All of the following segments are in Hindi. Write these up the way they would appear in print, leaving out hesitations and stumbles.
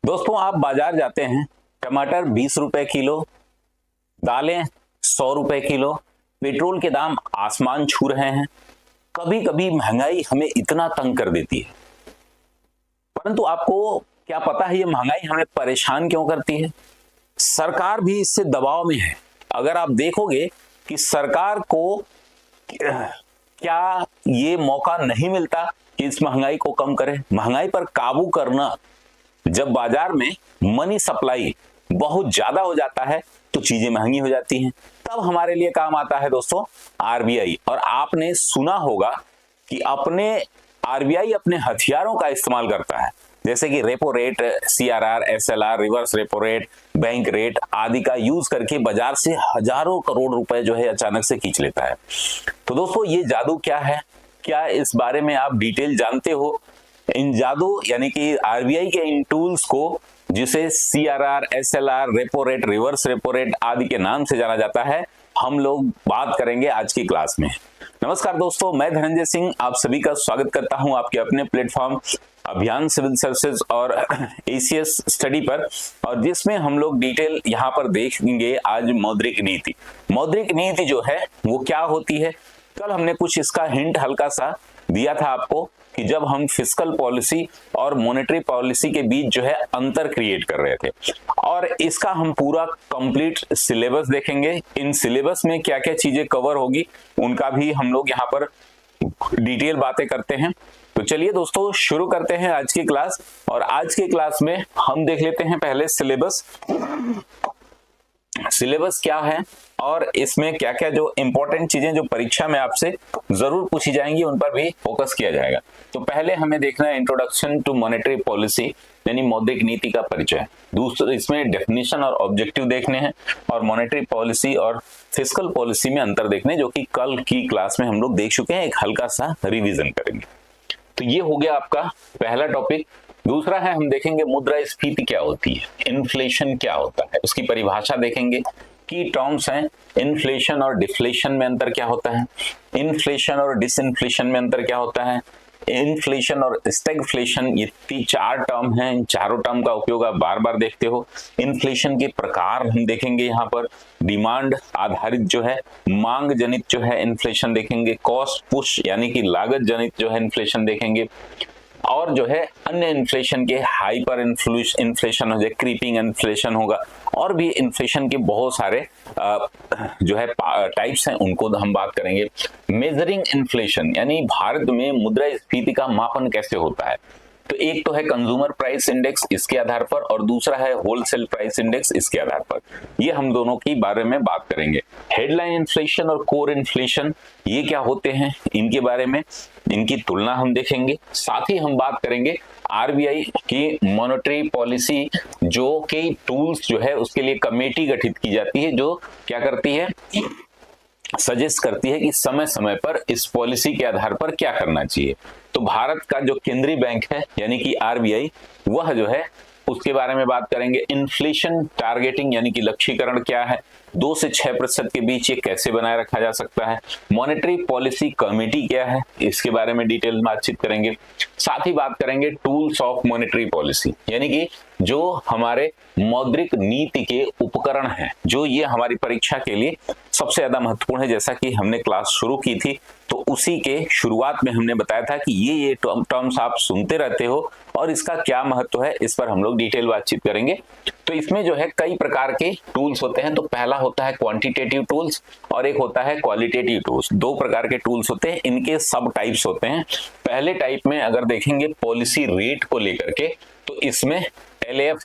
दोस्तों, आप बाजार जाते हैं, टमाटर 20 रुपए किलो, दालें 100 रुपए किलो, पेट्रोल के दाम आसमान छू रहे हैं। कभी कभी महंगाई हमें इतना तंग कर देती है, परंतु आपको क्या पता है ये महंगाई हमें परेशान क्यों करती है? सरकार भी इससे दबाव में है। अगर आप देखोगे कि सरकार को क्या ये मौका नहीं मिलता कि इस महंगाई को कम करे? महंगाई पर काबू करना, जब बाजार में मनी सप्लाई बहुत ज्यादा हो जाता है तो चीजें महंगी हो जाती हैं। तब हमारे लिए काम आता है दोस्तों आरबीआई। और आपने सुना होगा कि आरबीआई अपने हथियारों का इस्तेमाल करता है, जैसे कि repo rate, CRR, SLR, reverse repo rate, bank rate आदि का यूज करके बाजार से हजारों करोड़ रुपए जो है अचानक से खींच लेता है। तो दोस्तों, ये जादू क्या है? क्या इस बारे में आप डिटेल जानते हो? इन जादू यानी कि आरबीआई के इन टूल्स को, जिसे CRR, SLR, repo rate, reverse repo rate आदि के नाम से जाना जाता है, हम लोग बात करेंगे आज की क्लास में। नमस्कार दोस्तों, मैं धनंजय सिंह आप सभी का स्वागत करता हूं आपके अपने प्लेटफॉर्म अभियान सिविल सर्विसेज और एसीएस स्टडी पर, और जिसमें हम लोग डिटेल यहां पर देखेंगे आज मौद्रिक नीति। मौद्रिक नीति जो है वो क्या होती है? कल हमने कुछ इसका हिंट हल्का सा दिया था आपको कि जब हम फिस्कल पॉलिसी और मॉनेटरी पॉलिसी के बीच जो है अंतर क्रिएट कर रहे थे, और इसका हम पूरा कंप्लीट सिलेबस देखेंगे। इन सिलेबस में क्या क्या चीजें कवर होगी उनका भी हम लोग यहाँ पर डिटेल बातें करते हैं। तो चलिए दोस्तों, शुरू करते हैं आज की क्लास। और आज की क्लास में हम देख लेते हैं पहले सिलेबस क्या है और इसमें क्या क्या जो इंपॉर्टेंट चीजें जो परीक्षा में आपसे जरूर पूछी जाएंगी उन पर भी फोकस किया जाएगा। तो पहले हमें देखना है इंट्रोडक्शन टू मॉनेटरी पॉलिसी यानी मौद्रिक नीति का परिचय। दूसरा, इसमें डेफिनेशन और ऑब्जेक्टिव देखने हैं, और मॉनेटरी पॉलिसी और फिस्कल पॉलिसी में अंतर देखने, जो कि कल की क्लास में हम लोग देख चुके हैं। एक हल्का सा रिविजन करेंगे। तो ये हो गया आपका पहला टॉपिक। दूसरा है, हम देखेंगे मुद्रास्फीति क्या होती है, इन्फ्लेशन क्या होता है, उसकी परिभाषा देखेंगे। की टर्म्स हैं, इन्फ्लेशन और डिफ्लेशन में अंतर क्या होता है, इन्फ्लेशन और डिसइन्फ्लेशन में अंतर क्या होता है, इन्फ्लेशन और स्टैगफ्लेशन, ये चार टर्म हैं। इन चारों टर्म का उपयोग आप बार बार देखते हो। इन्फ्लेशन के प्रकार हम देखेंगे यहाँ पर, डिमांड आधारित जो है, मांग जनित जो है इन्फ्लेशन देखेंगे, कॉस्ट पुश यानी कि लागत जनित जो है इन्फ्लेशन देखेंगे, और जो है अन्य इन्फ्लेशन के हाइपर इन्फ्लेशन हो जाए, क्रीपिंग इन्फ्लेशन होगा, और भी इन्फ्लेशन के बहुत सारे जो है टाइप्स हैं, उनको हम बात करेंगे। मेजरिंग इन्फ्लेशन यानी भारत में मुद्रास्फीति का मापन कैसे होता है। तो एक तो है कंज्यूमर प्राइस इंडेक्स, इसके आधार पर, और दूसरा है होलसेल प्राइस इंडेक्स, इसके आधार पर। ये हम दोनों की बारे में बात करेंगे। हेडलाइन इन्फ्लेशन और कोर इन्फ्लेशन ये क्या होते हैं, इनके बारे में, इनकी तुलना हम देखेंगे। साथ ही हम बात करेंगे आरबीआई की मॉनेटरी पॉलिसी जो के टूल्स जो है उसके लिए कमेटी गठित की जाती है, जो क्या करती है, सजेस्ट करती है कि समय समय पर इस पॉलिसी के आधार पर क्या करना चाहिए। तो भारत का जो केंद्रीय बैंक है यानी कि आरबीआई, वह जो है उसके बारे में बात करेंगे। इन्फ्लेशन टारगेटिंग यानी कि लक्ष्यीकरण क्या है, 2 से 6% के बीच ये कैसे बनाए रखा जा सकता है। मॉनेटरी पॉलिसी कमेटी क्या है, इसके बारे में डिटेल में बातचीत करेंगे। साथ ही बात करेंगे टूल्स ऑफ मॉनेटरी पॉलिसी यानी कि जो हमारे मौद्रिक नीति के उपकरण हैं, जो ये हमारी परीक्षा के लिए सबसे ज्यादा महत्वपूर्ण है। जैसा कि हमने क्लास शुरू की थी तो उसी के शुरुआत में हमने बताया था कि ये टर्म्स आप सुनते रहते हो और इसका क्या महत्व है, इस पर हम लोग डिटेल बातचीत करेंगे। तो इसमें जो है कई प्रकार के टूल्स होते हैं। तो पहला होता है क्वांटिटेटिव टूल्स और एक होता है क्वालिटेटिव टूल्स। 2 प्रकार के टूल्स होते हैं, इनके सब टाइप्स होते हैं। पहले टाइप में अगर देखेंगे पॉलिसी रेट को लेकर के, तो इसमें एलएफ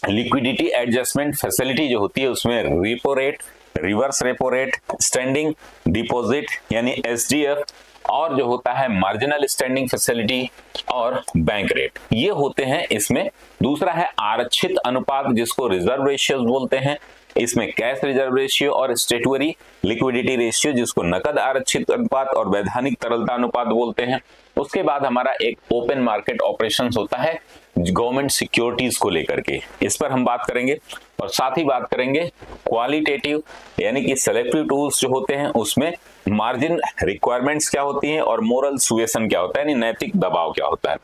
लिक्विडिटी एडजस्टमेंट फैसिलिटी जो होती है उसमें repo rate, reverse repo rate, standing deposit यानी एसडीएफ, और जो होता है मार्जिनल स्टैंडिंग फैसिलिटी और बैंक रेट, ये होते हैं इसमें। दूसरा है आरक्षित अनुपात जिसको रिजर्व रेशियो बोलते हैं, इसमें कैश रिजर्व रेशियो और स्टेटुअरी लिक्विडिटी रेशियो जिसको नकद आरक्षित अनुपात और वैधानिक तरलता अनुपात बोलते हैं। उसके बाद हमारा एक ओपन मार्केट ऑपरेशंस होता है गवर्नमेंट सिक्योरिटीज को लेकर के, इस पर हम बात करेंगे। और साथ ही बात करेंगे क्वालिटेटिव यानी कि सेलेक्टिव टूल्स जो होते हैं उसमें मार्जिन रिक्वायरमेंट्स क्या होती हैं और मोरल सुएशन क्या होता है, यानी नैतिक दबाव क्या होता है।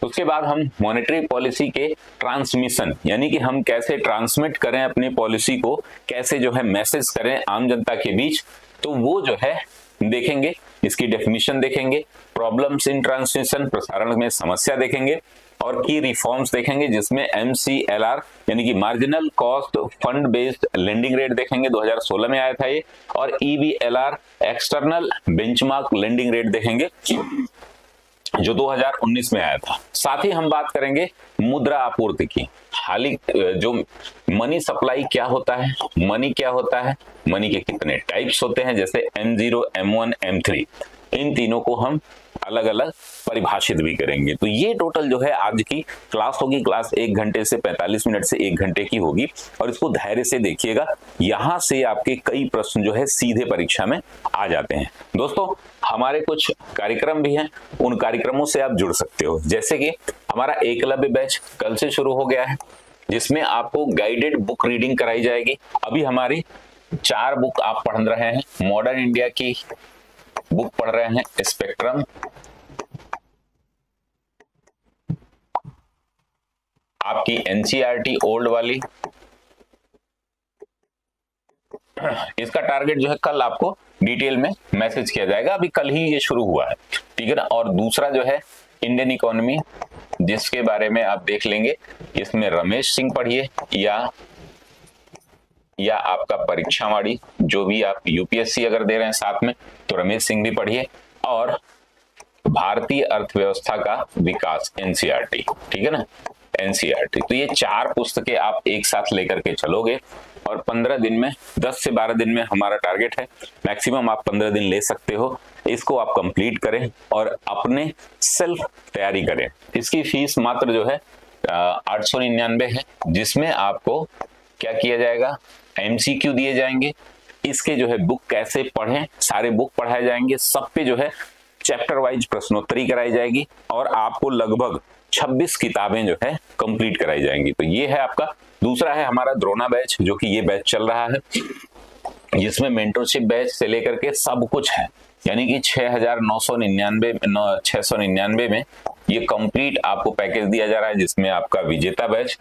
उसके बाद हम मॉनेटरी पॉलिसी के ट्रांसमिशन, यानी कि हम कैसे ट्रांसमिट करें अपनी पॉलिसी को, कैसे जो है मैसेज करें आम जनता के बीच, तो वो जो है देखेंगे, इसकी डेफिनेशन देखेंगे, प्रॉब्लम्स इन ट्रांसमिशन, प्रसारण में समस्या देखेंगे, और की रिफॉर्म्स देखेंगे जिसमें MCLR यानी कि marginal cost fund based lending rate देखेंगे, 2016 में आया था ये, और EBLR external benchmark lending rate देखेंगे जो 2019 में आया था। साथ ही हम बात करेंगे मुद्रा आपूर्ति की, हाल जो मनी सप्लाई क्या होता है, मनी क्या होता है, मनी के कितने टाइप्स होते हैं, जैसे M0, M1, M3, इन तीनों को हम अलग अलग परिभाषित भी करेंगे। तो ये टोटल जो है आज की क्लास होगी। क्लास 1 घंटे से 45 मिनट से 1 घंटे की होगी, और इसको धैर्य से देखिएगा, यहां से आपके कई प्रश्न जो है सीधे परीक्षा में आ जाते हैं। दोस्तों, हमारे कुछ कार्यक्रम भी हैं, उन कार्यक्रमों से आप जुड़ सकते हो, जैसे कि हमारा एकलव्य बैच कल से शुरू हो गया है, जिसमें आपको गाइडेड बुक रीडिंग कराई जाएगी। अभी हमारी 4 बुक आप पढ़ रहे हैं, मॉडर्न इंडिया की बुक पढ़ रहे हैं, स्पेक्ट्रम, आपकी NCERT ओल्ड वाली, इसका टारगेट जो है कल आपको डिटेल में मैसेज किया जाएगा, अभी कल ही ये शुरू हुआ है, ठीक है ना। और दूसरा जो है इंडियन इकोनॉमी, जिसके बारे में आप देख लेंगे, इसमें रमेश सिंह पढ़िए, या आपका परीक्षावाड़ी, जो भी आप UPSC अगर दे रहे हैं साथ में तो रमेश सिंह भी पढ़िए, और भारतीय अर्थव्यवस्था का विकास NCERT, ठीक है ना, NCERT। तो ये 4 पुस्तकें आप एक साथ लेकर के चलोगे, और 15 दिन में, 10 से 12 दिन में हमारा टारगेट है, मैक्सिमम आप 15 दिन ले सकते हो, इसको आप कंप्लीट करें और अपने सेल्फ तैयारी करें। इसकी फीस मात्र जो है 899 है, जिसमें आपको क्या किया जाएगा, MCQ दिए जाएंगे, इसके जो है बुक कैसे पढ़ें, सारे बुक पढ़ाए जाएंगे, सब पे जो है चैप्टर वाइज प्रश्नोत्तरी कराई जाएगी, और आपको लगभग 26 किताबें जो है कंप्लीट कराई जाएंगी। तो ये है आपका। दूसरा है हमारा द्रोणा बैच, जो कि ये बैच चल रहा है, जिसमें मेंटरशिप बैच से लेकर के सब कुछ है, यानी कि 6,999 में ये कंप्लीट आपको पैकेज दिया जा रहा है, जिसमें आपका विजेता बैच,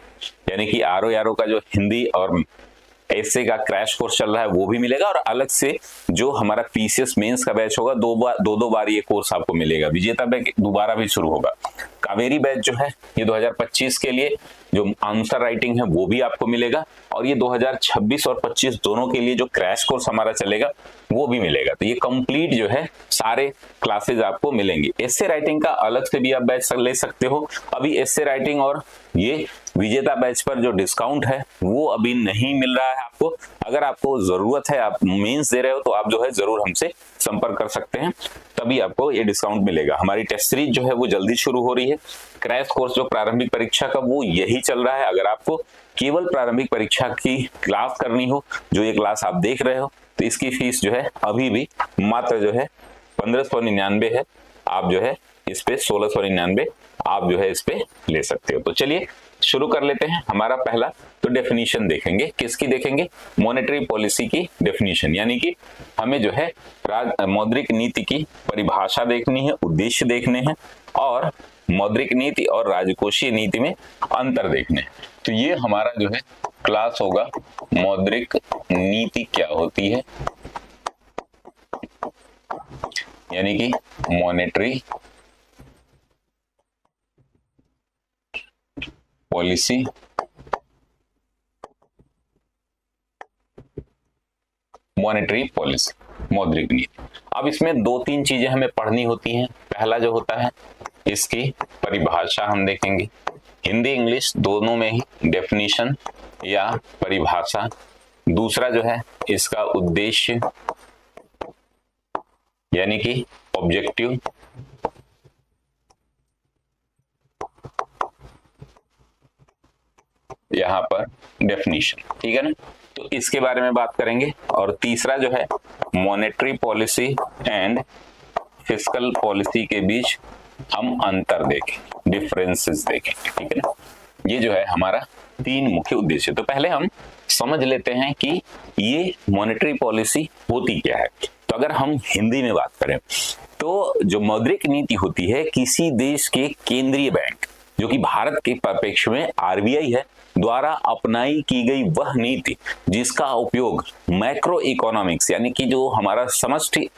यानी कि RO का जो हिंदी और ऐसे का क्रैश कोर्स चल रहा है वो भी मिलेगा, और अलग से जो हमारा PCS मेंस का बैच होगा, दो बार ये कोर्स आपको मिलेगा। विजेता बैच दोबारा भी शुरू होगा। कावेरी बैच जो है ये 2025 के लिए जो आंसर राइटिंग है वो भी आपको मिलेगा, और ये 2026 और 25 दोनों के लिए जो क्रैश कोर्स हमारा चलेगा वो भी मिलेगा। तो ये कंप्लीट जो है सारे क्लासेज आपको मिलेंगे। एस्से राइटिंग का अलग से भी आप बैच ले सकते हो। अभी एस्से राइटिंग और ये विजेता बैच पर जो डिस्काउंट है वो अभी नहीं मिल रहा है आपको। अगर आपको जरूरत है, आप मेंस दे रहे हो, तो आप जो है जरूर हमसे संपर्क कर सकते हैं, तभी आपको ये डिस्काउंट मिलेगा। हमारी टेस्ट सीरीज जो है वो जल्दी शुरू हो रही है। क्रैश कोर्स जो प्रारंभिक परीक्षा का वो यही चल रहा है। अगर आपको केवल प्रारंभिक परीक्षा की क्लास करनी हो, जो ये क्लास आप देख रहे हो, तो इसकी फीस जो है अभी भी मात्र जो है 1599 है। आप जो है इस पे 1699 आप जो है इस पे ले सकते हो। तो चलिए शुरू कर लेते हैं। हमारा पहला तो डेफिनेशन देखेंगे। किसकी देखेंगे? मॉनेटरी पॉलिसी की डेफिनेशन, यानी कि हमें जो है मौद्रिक नीति की परिभाषा देखनी है, उद्देश्य देखने हैं, और मौद्रिक नीति और राजकोषीय नीति में अंतर देखने हैं। तो ये हमारा जो है क्लास होगा, मौद्रिक नीति क्या होती है, यानी कि मॉनेटरी पॉलिसी, मॉनेटरी पॉलिसी, मौद्रिक नीति। अब इसमें 2-3 चीजें हमें पढ़नी होती हैं। पहला जो होता है इसकी परिभाषा हम देखेंगे, हिंदी इंग्लिश दोनों में ही, डेफिनेशन या परिभाषा। दूसरा जो है इसका उद्देश्य, यानी कि ऑब्जेक्टिव। यहां पर डेफिनेशन, ठीक है ना। तो इसके बारे में बात करेंगे। और तीसरा जो है monetary policy and fiscal policy के बीच हम अंतर देखें, डिफरेंसेस देखें, ठीक है ना। ये जो है हमारा 3 मुख्य उद्देश्य। तो पहले हम समझ लेते हैं कि ये मॉनेटरी पॉलिसी होती क्या है। तो अगर हम हिंदी में बात करें तो जो मौद्रिक नीति होती है किसी देश के केंद्रीय बैंक, जो कि भारत के परिप्रेक्ष्य में आरबीआई है, द्वारा अपनाई की गई वह नीति जिसका उपयोग मैक्रो इकोनॉमिक्स यानी कि जो हमारा समष्टि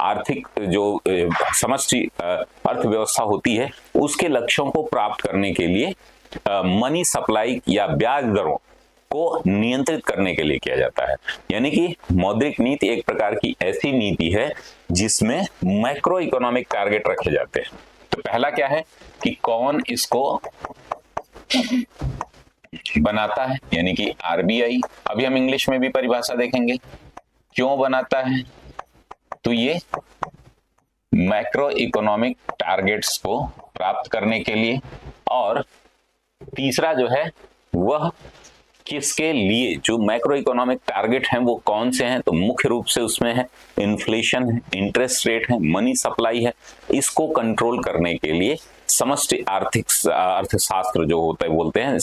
आर्थिक जो समष्टि अर्थव्यवस्था होती है उसके लक्ष्यों को प्राप्त करने के लिए मनी सप्लाई या ब्याज दरों को नियंत्रित करने के लिए किया जाता है। यानी कि मौद्रिक नीति एक प्रकार की ऐसी नीति है जिसमें मैक्रो इकोनॉमिक टारगेट रखे जाते हैं। तो पहला क्या है कि कौन इसको बनाता है, यानी कि आरबीआई। अभी हम इंग्लिश में भी परिभाषा देखेंगे क्यों बनाता है, तो ये मैक्रो इकोनॉमिक टारगेट्स को प्राप्त करने के लिए। और तीसरा जो है वह किसके लिए, जो मैक्रो इकोनॉमिक टारगेट हैं वो कौन से हैं, तो मुख्य रूप से उसमें है इन्फ्लेशन है, इंटरेस्ट रेट है, मनी सप्लाई है। इसको कंट्रोल करने के लिए समष्टि अर्थशास्त्र जो होता है बोलते हैं,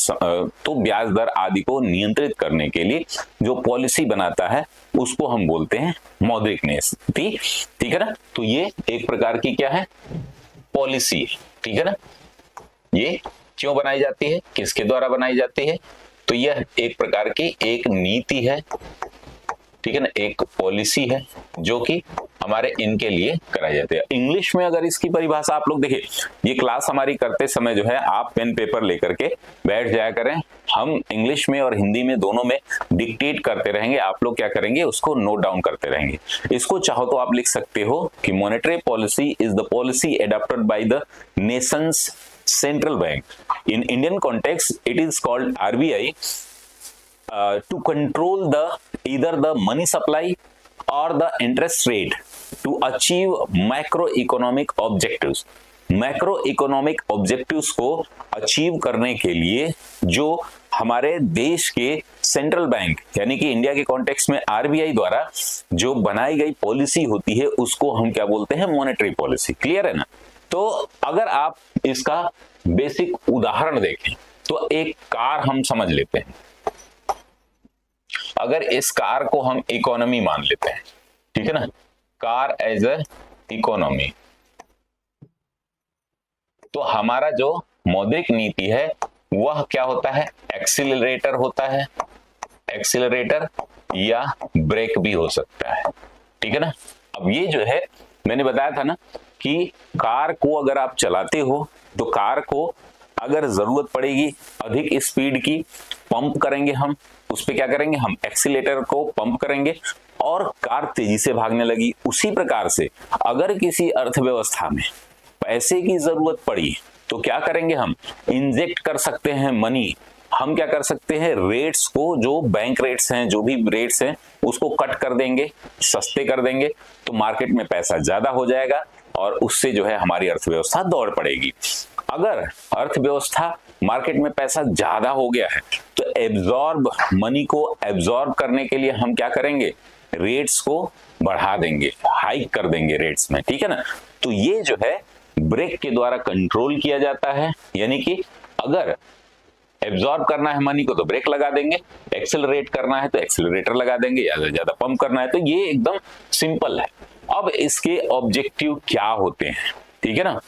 तो ब्याज दर आदि को नियंत्रित करने के लिए जो पॉलिसी बनाता है उसको हम बोलते हैं मौद्रिक नीति। ठीक है ना। तो ये एक प्रकार की क्या है, पॉलिसी, ठीक है ना। ये क्यों बनाई जाती है, किसके द्वारा बनाई जाती है, तो यह एक प्रकार की एक नीति है, ठीक है ना, एक पॉलिसी है जो कि हमारे इनके लिए कराई जाती है। इंग्लिश में अगर इसकी परिभाषा आप लोग देखिए, ये क्लास हमारी करते समय जो है आप पेन पेपर लेकर के बैठ जाया करें, हम इंग्लिश में और हिंदी में दोनों में डिक्टेट करते रहेंगे, आप लोग क्या करेंगे उसको नोट डाउन करते रहेंगे। इसको चाहो तो आप लिख सकते हो कि monetary policy is the policy adopted by the Nations central bank. In Indian context, it is called RBI to control either the money supply or the interest rate to achieve macroeconomic objectives. Macroeconomic objectives को achieve करने के लिए जो हमारे देश के सेंट्रल बैंक यानी कि इंडिया के कॉन्टेक्स्ट में आरबीआई द्वारा जो बनाई गई पॉलिसी होती है उसको हम क्या बोलते हैं, मॉनेटरी पॉलिसी। क्लियर है ना। तो अगर आप इसका बेसिक उदाहरण देखें तो एक कार हम समझ लेते हैं, अगर इस कार को हम इकोनॉमी मान लेते हैं, ठीक है ना, कार एज ए इकोनॉमी, तो हमारा जो मौद्रिक नीति है वह क्या होता है, एक्सीलरेटर होता है, एक्सीलरेटर या ब्रेक भी हो सकता है, ठीक है ना। अब ये जो है मैंने बताया था ना कि कार को अगर आप चलाते हो तो कार को अगर जरूरत पड़ेगी अधिक स्पीड की, पंप करेंगे हम, उस पे क्या करेंगे हम, एक्सीलेटर को पंप करेंगे और कार तेजी से भागने लगी। उसी प्रकार से अगर किसी अर्थव्यवस्था में पैसे की जरूरत पड़ी तो क्या करेंगे हम, इंजेक्ट कर सकते हैं मनी। हम क्या कर सकते हैं, रेट्स को, जो बैंक रेट्स हैं, जो भी रेट्स हैं उसको कट कर देंगे, सस्ते कर देंगे, तो मार्केट में पैसा ज्यादा हो जाएगा और उससे जो है हमारी अर्थव्यवस्था दौड़ पड़ेगी। अगर अर्थव्यवस्था मार्केट में पैसा ज्यादा हो गया है तो एब्जॉर्ब मनी को एब्जॉर्ब करने के लिए हम क्या करेंगे, रेट्स को बढ़ा देंगे, हाइक कर देंगे रेट्स में, ठीक है ना। तो ये जो है ब्रेक के द्वारा कंट्रोल किया जाता है, यानी कि अगर एब्जॉर्ब करना है मनी को तो ब्रेक लगा देंगे, एक्सेलरेट करना है तो एक्सेलरेटर लगा देंगे, ज्यादा पंप करना है तो ये एकदम सिंपल है। अब इसके ऑब्जेक्टिव क्या होते हैं, ठीक है ना,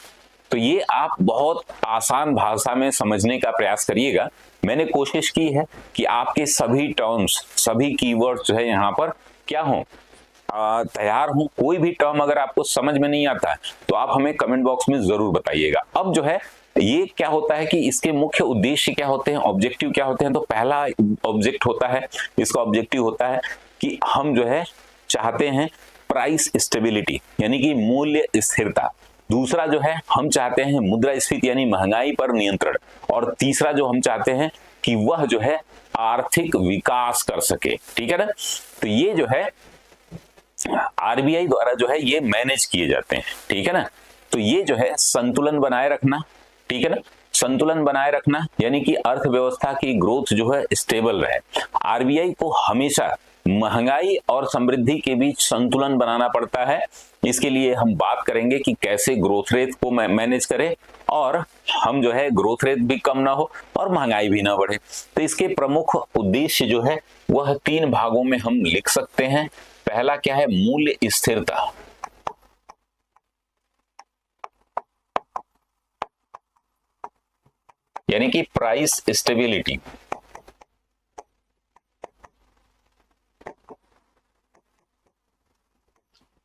तो ये आप बहुत आसान भाषा में समझने का प्रयास करिएगा। मैंने कोशिश की है कि आपके सभी टर्म्स, सभी कीवर्ड्स जो है यहाँ पर क्या हो, तैयार हूं। कोई भी टर्म अगर आपको समझ में नहीं आता है तो आप हमें कमेंट बॉक्स में जरूर बताइएगा। अब जो है ये क्या होता है कि इसके मुख्य उद्देश्य क्या होते हैं, ऑब्जेक्टिव क्या होते हैं, तो पहला ऑब्जेक्ट होता है, इसका ऑब्जेक्टिव होता है कि हम जो है चाहते हैं प्राइस स्टेबिलिटी यानी कि मूल्य स्थिरता। दूसरा जो है हम चाहते हैं मुद्रास्फीति यानी महंगाई पर नियंत्रण। और तीसरा जो हम चाहते हैं कि वह जो है आर्थिक विकास कर सके, ठीक है ना। तो ये जो है आरबीआई द्वारा जो है ये मैनेज किए जाते हैं, ठीक है ना। तो ये जो है संतुलन बनाए रखना, ठीक है ना, संतुलन बनाए रखना यानी कि अर्थव्यवस्था की ग्रोथ जो है स्टेबल रहे। आरबीआई को हमेशा महंगाई और समृद्धि के बीच संतुलन बनाना पड़ता है। इसके लिए हम बात करेंगे कि कैसे ग्रोथ रेट को मैनेज करें और हम जो है ग्रोथ रेट भी कम ना हो और महंगाई भी ना बढ़े। तो इसके प्रमुख उद्देश्य जो है वह 3 भागों में हम लिख सकते हैं। पहला क्या है, मूल्य स्थिरता। यानी कि प्राइस स्टेबिलिटी।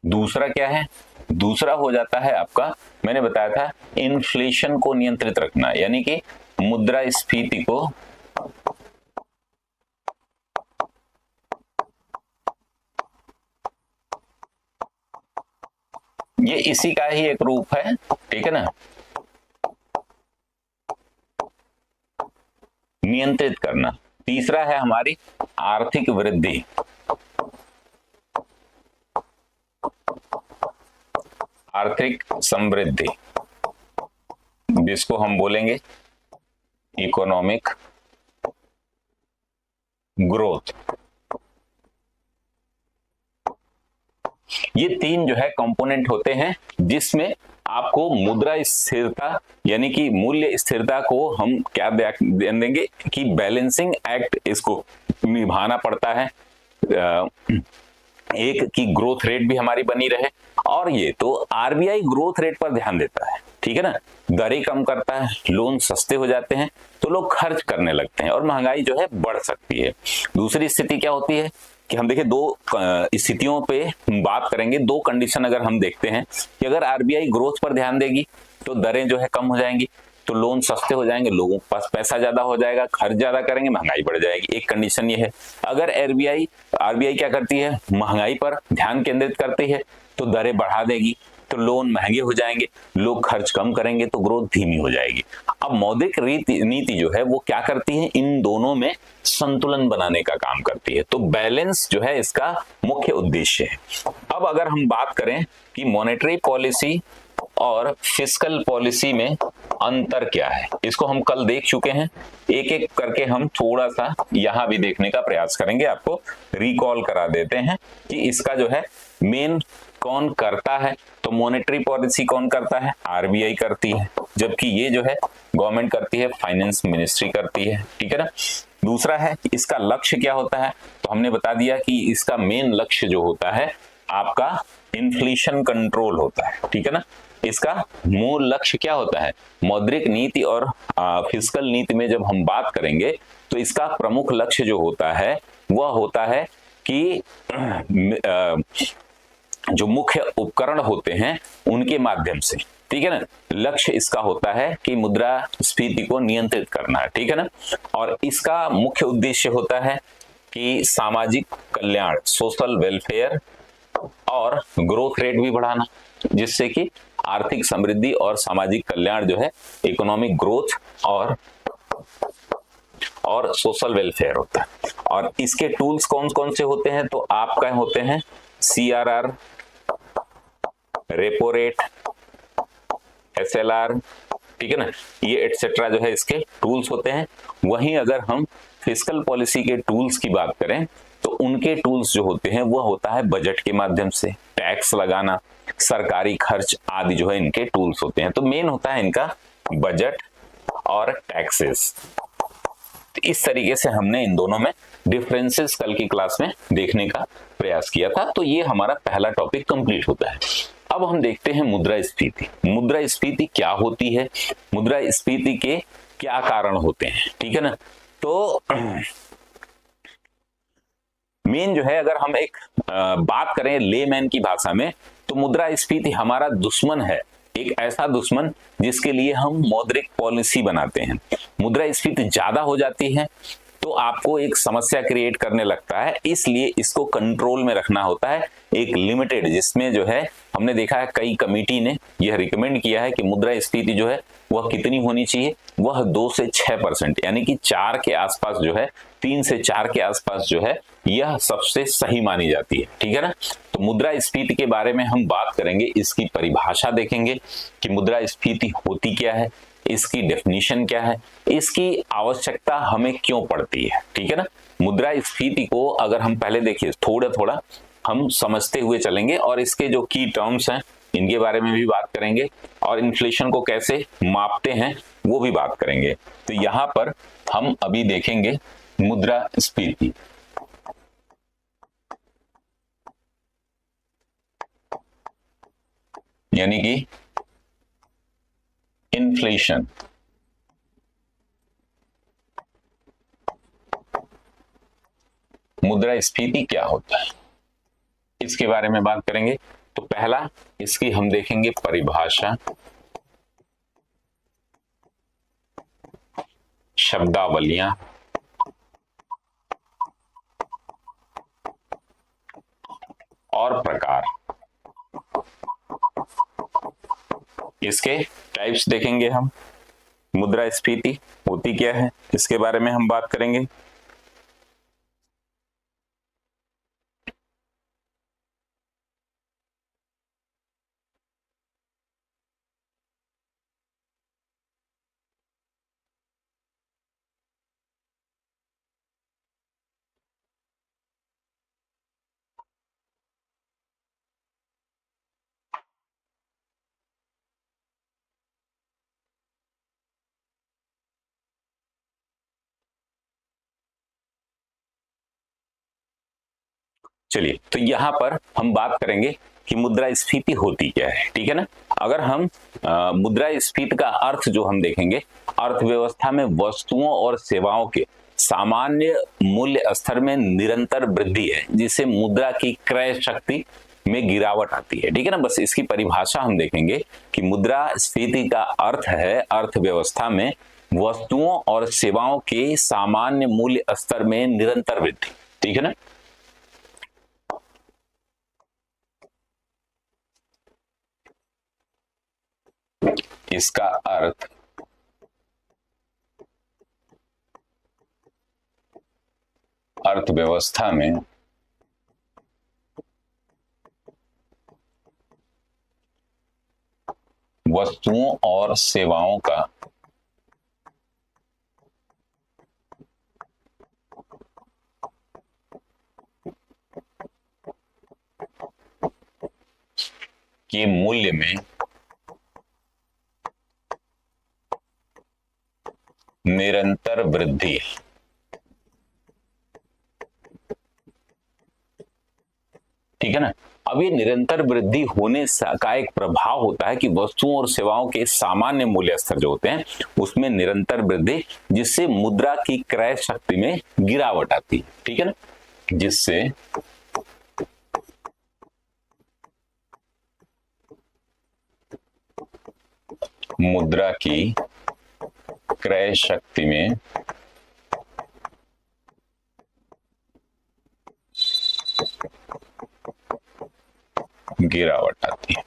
दूसरा क्या है, दूसरा हो जाता है आपका, मैंने बताया था, इन्फ्लेशन को नियंत्रित रखना, यानी कि मुद्रास्फीति को ये इसी का ही एक रूप है, ठीक है ना, नियंत्रित करना। तीसरा है हमारी आर्थिक वृद्धि। आर्थिक समृद्धि, जिसको हम बोलेंगे इकोनॉमिक ग्रोथ। ये तीन जो है कंपोनेंट होते हैं जिसमें आपको मुद्रा स्थिरता यानी कि मूल्य स्थिरता को हम क्या ध्यान देंगे कि बैलेंसिंग एक्ट इसको निभाना पड़ता है। एक की ग्रोथ रेट भी हमारी बनी रहे, और ये तो आरबीआई ग्रोथ रेट पर ध्यान देता है, ठीक है ना, दरें कम करता है, लोन सस्ते हो जाते हैं तो लोग खर्च करने लगते हैं और महंगाई जो है बढ़ सकती है। दूसरी स्थिति क्या होती है कि हम देखिए दो स्थितियों पे बात करेंगे, दो कंडीशन अगर हम देखते हैं कि अगर आरबीआई ग्रोथ पर ध्यान देगी तो दरें जो है कम हो जाएंगी, तो लोन सस्ते हो जाएंगे, लोगों के पास पैसा ज्यादा हो जाएगा, खर्च ज्यादा करेंगे, महंगाई बढ़ जाएगी। एक कंडीशन ये है। अगर आरबीआई क्या करती है, महंगाई पर ध्यान केंद्रित करती है तो दरें बढ़ा देगी, तो लोन महंगे हो जाएंगे, लोग खर्च कम करेंगे तो ग्रोथ धीमी हो जाएगी। अब मौद्रिक नीति जो है वो क्या करती है, इन दोनों में संतुलन बनाने का काम करती है। तो बैलेंस जो है इसका मुख्य उद्देश्य है। अब अगर हम बात करें कि मॉनेटरी पॉलिसी और फिस्कल पॉलिसी में अंतर क्या है, इसको हम कल देख चुके हैं, एक एक करके हम थोड़ा सा यहां भी देखने का प्रयास करेंगे, आपको रिकॉल करा देते हैं कि इसका जो है मेन कौन करता है। तो मॉनेटरी पॉलिसी कौन करता है, आरबीआई करती है, जबकि ये जो है गवर्नमेंट करती है, फाइनेंस मिनिस्ट्री करती है, ठीक है ना। दूसरा है कि इसका लक्ष्य क्या होता है, तो हमने बता दिया कि इसका मेन लक्ष्य जो होता है आपका इन्फ्लेशन कंट्रोल होता है, ठीक है ना। इसका मूल लक्ष्य क्या होता है, मौद्रिक नीति और फिस्कल नीति में जब हम बात करेंगे तो इसका प्रमुख लक्ष्य जो होता है वह होता है कि जो मुख्य उपकरण होते हैं उनके माध्यम से, ठीक है ना, लक्ष्य इसका होता है कि मुद्रास्फीति को नियंत्रित करना है, ठीक है ना। और इसका मुख्य उद्देश्य होता है कि सामाजिक कल्याण, सोशल वेलफेयर और ग्रोथ रेट भी बढ़ाना, जिससे कि आर्थिक समृद्धि और सामाजिक कल्याण जो है इकोनॉमिक ग्रोथ और सोशल वेलफेयर होता है। और इसके टूल्स कौन कौन से होते हैं, तो आपका होते हैं सीआरआर, रेपो रेट, एसएलआर, ठीक है ना, ये एटसेट्रा जो है इसके टूल्स होते हैं। वहीं अगर हम फिस्कल पॉलिसी के टूल्स की बात करें तो उनके टूल्स जो होते हैं वह होता है बजट के माध्यम से, टैक्स लगाना, सरकारी खर्च आदि जो है इनके टूल्स होते हैं। तो मेन होता है इनका बजट और टैक्सेस। इस तरीके से हमने इन दोनों में डिफरेंसेस कल की क्लास में देखने का प्रयास किया था। तो ये हमारा पहला टॉपिक कंप्लीट होता है। अब हम देखते हैं मुद्रास्फीति। मुद्रास्फीति क्या होती है, मुद्रास्फीति के क्या कारण होते हैं, ठीक है ना। तो मेन जो है अगर हम एक बात करें लेमैन की भाषा में तो मुद्रास्फीति हमारा दुश्मन है, एक ऐसा दुश्मन जिसके लिए हम मौद्रिक पॉलिसी बनाते हैं। मुद्रास्फीति ज्यादा हो जाती है तो आपको एक समस्या क्रिएट करने लगता है, इसलिए इसको कंट्रोल में रखना होता है एक लिमिटेड, जिसमें जो है हमने देखा है कई कमेटी ने यह रिकमेंड किया है कि मुद्रास्फीति जो है वह कितनी होनी चाहिए, वह 2 से 6% यानी कि 4 के आसपास जो है, 3 से 4 के आसपास जो है यह सबसे सही मानी जाती है, ठीक है ना। तो मुद्रास्फीति के बारे में हम बात करेंगे, इसकी परिभाषा देखेंगे कि मुद्रास्फीति होती क्या है, इसकी डेफिनेशन क्या है, इसकी आवश्यकता हमें क्यों पड़ती है, ठीक है ना। मुद्रास्फीति को अगर हम पहले देखिए थोड़ा थोड़ा हम समझते हुए चलेंगे और इसके जो की टर्म्स हैं इनके बारे में भी बात करेंगे और इन्फ्लेशन को कैसे मापते हैं वो भी बात करेंगे। तो यहां पर हम अभी देखेंगे मुद्रास्फीति। यानी कि इन्फ्लेशन। मुद्रास्फीति क्या होता है इसके बारे में बात करेंगे। तो पहला इसकी हम देखेंगे परिभाषा, शब्दावलियां और प्रकार, इसके टाइप्स देखेंगे हम। मुद्रास्फीति होती क्या है इसके बारे में हम बात करेंगे। चलिए, तो यहां पर हम बात करेंगे कि मुद्रास्फीति होती क्या है, ठीक है ना। अगर हम मुद्रास्फीति का अर्थ जो हम देखेंगे, अर्थव्यवस्था में वस्तुओं और सेवाओं के सामान्य मूल्य स्तर में निरंतर वृद्धि है, जिससे मुद्रा की क्रय शक्ति में गिरावट आती है, ठीक है ना। बस इसकी परिभाषा हम देखेंगे कि मुद्रास्फीति का अर्थ है अर्थव्यवस्था में वस्तुओं और सेवाओं के सामान्य मूल्य स्तर में निरंतर वृद्धि, ठीक है ना। इसका अर्थ अर्थव्यवस्था में वस्तुओं और सेवाओं का के मूल्य में निरंतर वृद्धि, ठीक है ना। अब ये निरंतर वृद्धि होने का एक प्रभाव होता है कि वस्तुओं और सेवाओं के सामान्य मूल्य स्तर जो होते हैं उसमें निरंतर वृद्धि, जिससे मुद्रा की क्रय शक्ति में गिरावट आती है, ठीक है ना। जिससे मुद्रा की क्रय शक्ति में गिरावट आती है।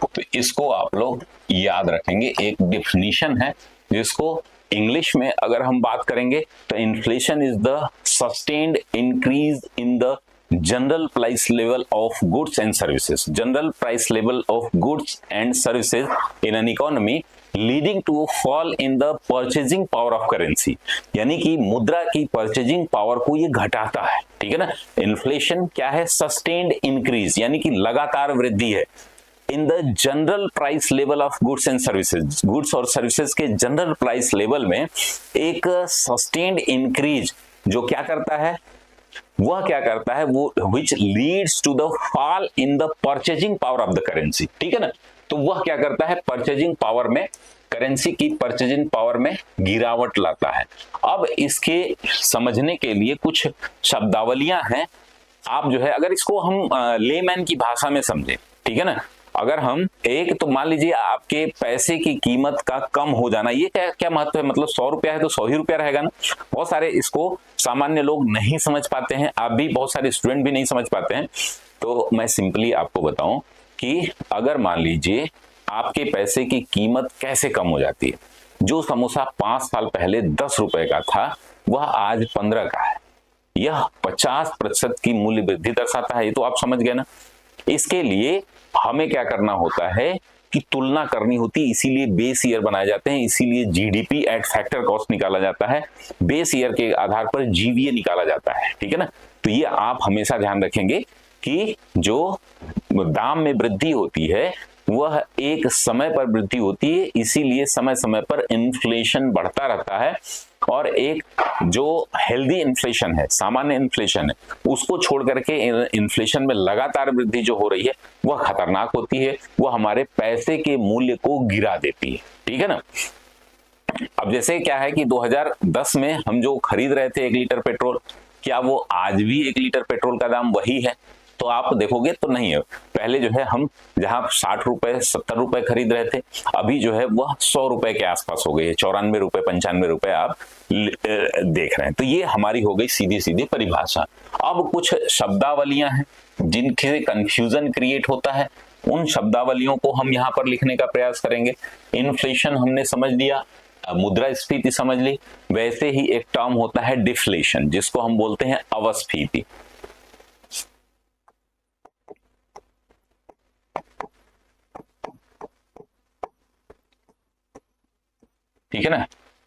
तो इसको आप लोग याद रखेंगे। एक डिफिनीशन है जिसको इंग्लिश में अगर हम बात करेंगे तो inflation is the sustained increase in the general price level of goods and services, general price level of goods and services in an economy leading to fall in the purchasing power of currency, यानी कि मुद्रा की परचेजिंग पावर को ये घटाता है, ठीक है ना। इन्फ्लेशन क्या है, सस्टेन्ड इंक्रीज यानी कि लगातार वृद्धि है इन the general price level of goods and services, goods और सर्विसेज के जनरल प्राइस लेवल में एक सस्टेन्ड इंक्रीज जो क्या करता है, वह क्या करता है, वो which leads to the fall in the purchasing power of the currency, ठीक है ना। तो वह क्या करता है, परचेजिंग पावर में, करेंसी की परचेजिंग पावर में गिरावट लाता है। अब इसके समझने के लिए कुछ शब्दावलियां हैं। आप जो है अगर इसको हम लेमैन की भाषा में समझें, ठीक है ना। अगर हम एक तो मान लीजिए आपके पैसे की कीमत का कम हो जाना, ये क्या क्या महत्व है, मतलब 100 रुपया है तो 100 ही रुपया रहेगा ना। बहुत सारे इसको सामान्य लोग नहीं समझ पाते हैं, आप भी बहुत सारे स्टूडेंट भी नहीं समझ पाते हैं। तो मैं सिंपली आपको बताऊं कि अगर मान लीजिए आपके पैसे की कीमत कैसे कम हो जाती है, जो समोसा 5 साल पहले 10 रुपए का था वह आज 15 का है, यह 50% की मूल्य वृद्धि दर्शाता है। ये तो आप समझ गए ना। इसके लिए हमें क्या करना होता है कि तुलना करनी होती है, इसीलिए बेस ईयर बनाए जाते हैं, इसीलिए जीडीपी एट फैक्टर कॉस्ट निकाला जाता है, बेस ईयर के आधार पर जीवीए निकाला जाता है, ठीक है ना। तो ये आप हमेशा ध्यान रखेंगे कि जो दाम में वृद्धि होती है वह एक समय पर वृद्धि होती है, इसीलिए समय समय पर इन्फ्लेशन बढ़ता रहता है। और एक जो हेल्दी इन्फ्लेशन है, सामान्य इन्फ्लेशन है, उसको छोड़ करके इन्फ्लेशन में लगातार वृद्धि जो हो रही है वह खतरनाक होती है, वह हमारे पैसे के मूल्य को गिरा देती है। ठीक है ना। अब जैसे क्या है कि 2010 में हम जो खरीद रहे थे 1 लीटर पेट्रोल, क्या वो आज भी 1 लीटर पेट्रोल का दाम वही है? तो आप देखोगे तो नहीं है। पहले जो है हम जहां 60 रुपए 70 रुपए खरीद रहे थे, अभी जो है वह 100 रुपए के आसपास हो गई है, 94 रुपए 95 रुपए आप देख रहे हैं। तो ये हमारी हो गई सीधी सीधी परिभाषा। अब कुछ शब्दावलियां हैं जिनसे कंफ्यूजन क्रिएट होता है, उन शब्दावलियों को हम यहाँ पर लिखने का प्रयास करेंगे। इन्फ्लेशन हमने समझ लिया, मुद्रास्फीति समझ ली, वैसे ही एक टर्म होता है डिफ्लेशन, जिसको हम बोलते हैं अवस्फीति। ठीक है ना,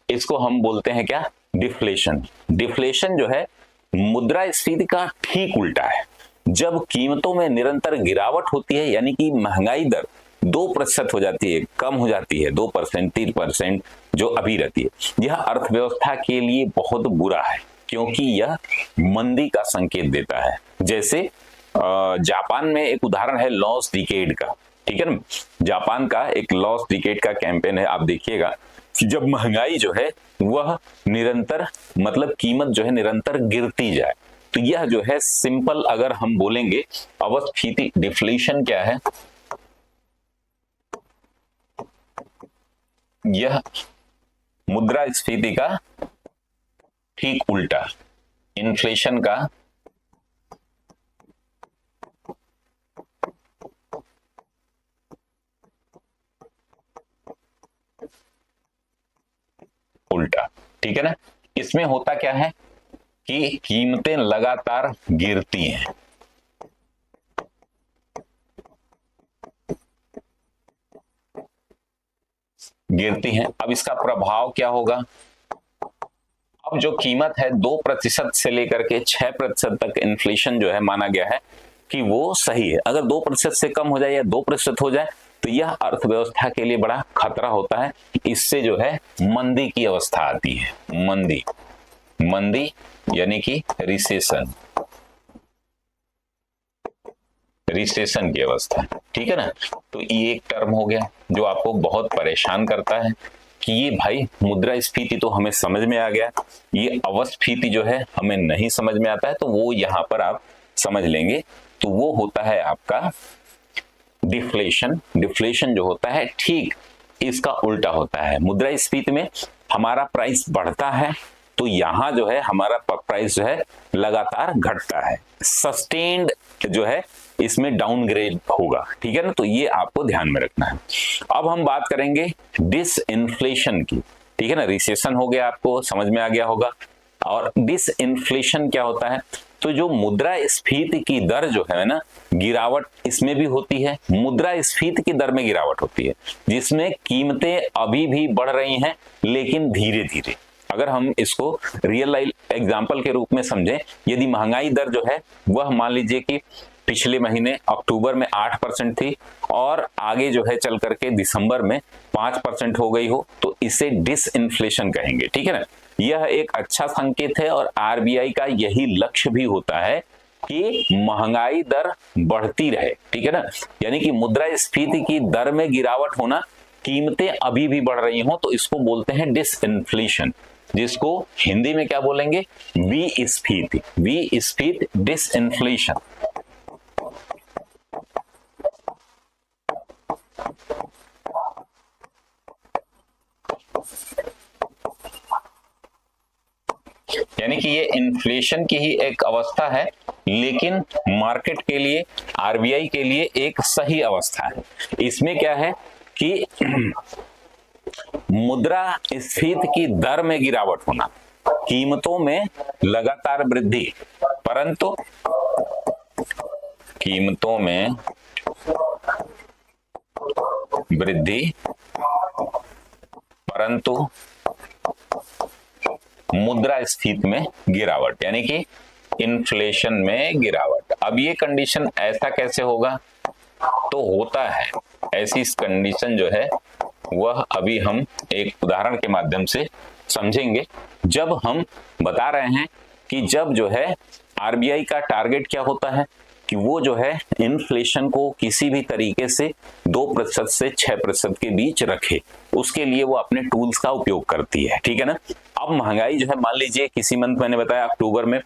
इसको हम बोलते हैं क्या? डिफ्लेशन। डिफ्लेशन जो है मुद्रास्फीति का ठीक उल्टा है। जब कीमतों में निरंतर गिरावट होती है, यानी कि महंगाई दर 2% हो जाती है, कम हो जाती है, 2% 3% जो अभी रहती है, यह अर्थव्यवस्था के लिए बहुत बुरा है, क्योंकि यह मंदी का संकेत देता है। जैसे जापान में एक उदाहरण है लॉस्ट डिकेड का। ठीक है ना, जापान का एक लॉस्ट डिकेड का कैंपेन है। आप देखिएगा कि जब महंगाई जो है वह निरंतर, मतलब कीमत जो है निरंतर गिरती जाए, तो यह जो है सिंपल अगर हम बोलेंगे अवस्फीति, डिफ्लेशन क्या है? यह मुद्रास्फीति का ठीक उल्टा, इन्फ्लेशन का उल्टा। ठीक है ना। इसमें होता क्या है कि कीमतें लगातार गिरती हैं, गिरती हैं। अब इसका प्रभाव क्या होगा? अब जो कीमत है 2% से लेकर के 6% तक इन्फ्लेशन जो है माना गया है कि वो सही है। अगर 2% से कम हो जाए या 2% हो जाए तो यह अर्थव्यवस्था के लिए बड़ा खतरा होता है। इससे जो है मंदी की अवस्था आती है। मंदी, मंदी यानी कि रिसेशन, रिसेशन की अवस्था। ठीक है ना। तो ये एक टर्म हो गया जो आपको बहुत परेशान करता है कि ये भाई मुद्रास्फीति तो हमें समझ में आ गया, ये अवस्फीति जो है हमें नहीं समझ में आता है, तो वो यहां पर आप समझ लेंगे। तो वो होता है आपका डिफ्लेशन। डिफ्लेशन जो होता है ठीक इसका उल्टा होता है। मुद्रास्फीति में हमारा प्राइस बढ़ता है, तो यहां जो है हमारा प्राइस जो है लगातार घटता है। सस्टेन्ड जो है इसमें डाउनग्रेड होगा। ठीक है ना। तो ये आपको ध्यान में रखना है। अब हम बात करेंगे डिसइन्फ्लेशन की। ठीक है ना। रिसेशन हो गया, आपको समझ में आ गया होगा। और डिसइन्फ्लेशन क्या होता है? तो जो मुद्रास्फीति की दर जो है ना, गिरावट इसमें भी होती है। मुद्रास्फीति की दर में गिरावट होती है, जिसमें कीमतें अभी भी बढ़ रही हैं, लेकिन धीरे धीरे। अगर हम इसको रियल लाइफ एग्जांपल के रूप में समझें, यदि महंगाई दर जो है वह मान लीजिए कि पिछले महीने अक्टूबर में 8% थी और आगे जो है चल करके दिसंबर में 5% हो गई हो, तो इसे डिसइन्फ्लेशन कहेंगे। ठीक है ना। यह एक अच्छा संकेत है और आरबीआई का यही लक्ष्य भी होता है कि महंगाई दर बढ़ती रहे। ठीक है ना। यानी कि मुद्रास्फीति की दर में गिरावट होना, कीमतें अभी भी बढ़ रही हो, तो इसको बोलते हैं डिसइन्फ्लेशन, जिसको हिंदी में क्या बोलेंगे? विस्फीति। विस्फीति, डिसइन्फ्लेशन। यानी कि ये इन्फ्लेशन की ही एक अवस्था है, लेकिन मार्केट के लिए, आरबीआई के लिए एक सही अवस्था है। इसमें क्या है कि मुद्रास्फीति की दर में गिरावट होना, कीमतों में लगातार वृद्धि, परंतु कीमतों में वृद्धि परंतु मुद्रास्फीति में गिरावट, यानी कि इन्फ्लेशन में गिरावट। अब ये कंडीशन ऐसा कैसे होगा? तो होता है ऐसी कंडीशन जो है वह अभी हम एक उदाहरण के माध्यम से समझेंगे जब हम बता रहे हैं कि जब जो है आरबीआई का टारगेट क्या होता है कि वो जो है इन्फ्लेशन को किसी भी तरीके से 2% से 6% के बीच रखे, उसके लिए वो अपने टूल्स का उपयोग करती है, ठीक है ना। अब महंगाई जो है मान लीजिए किसी मंथ मैंने बताया अक्टूबर में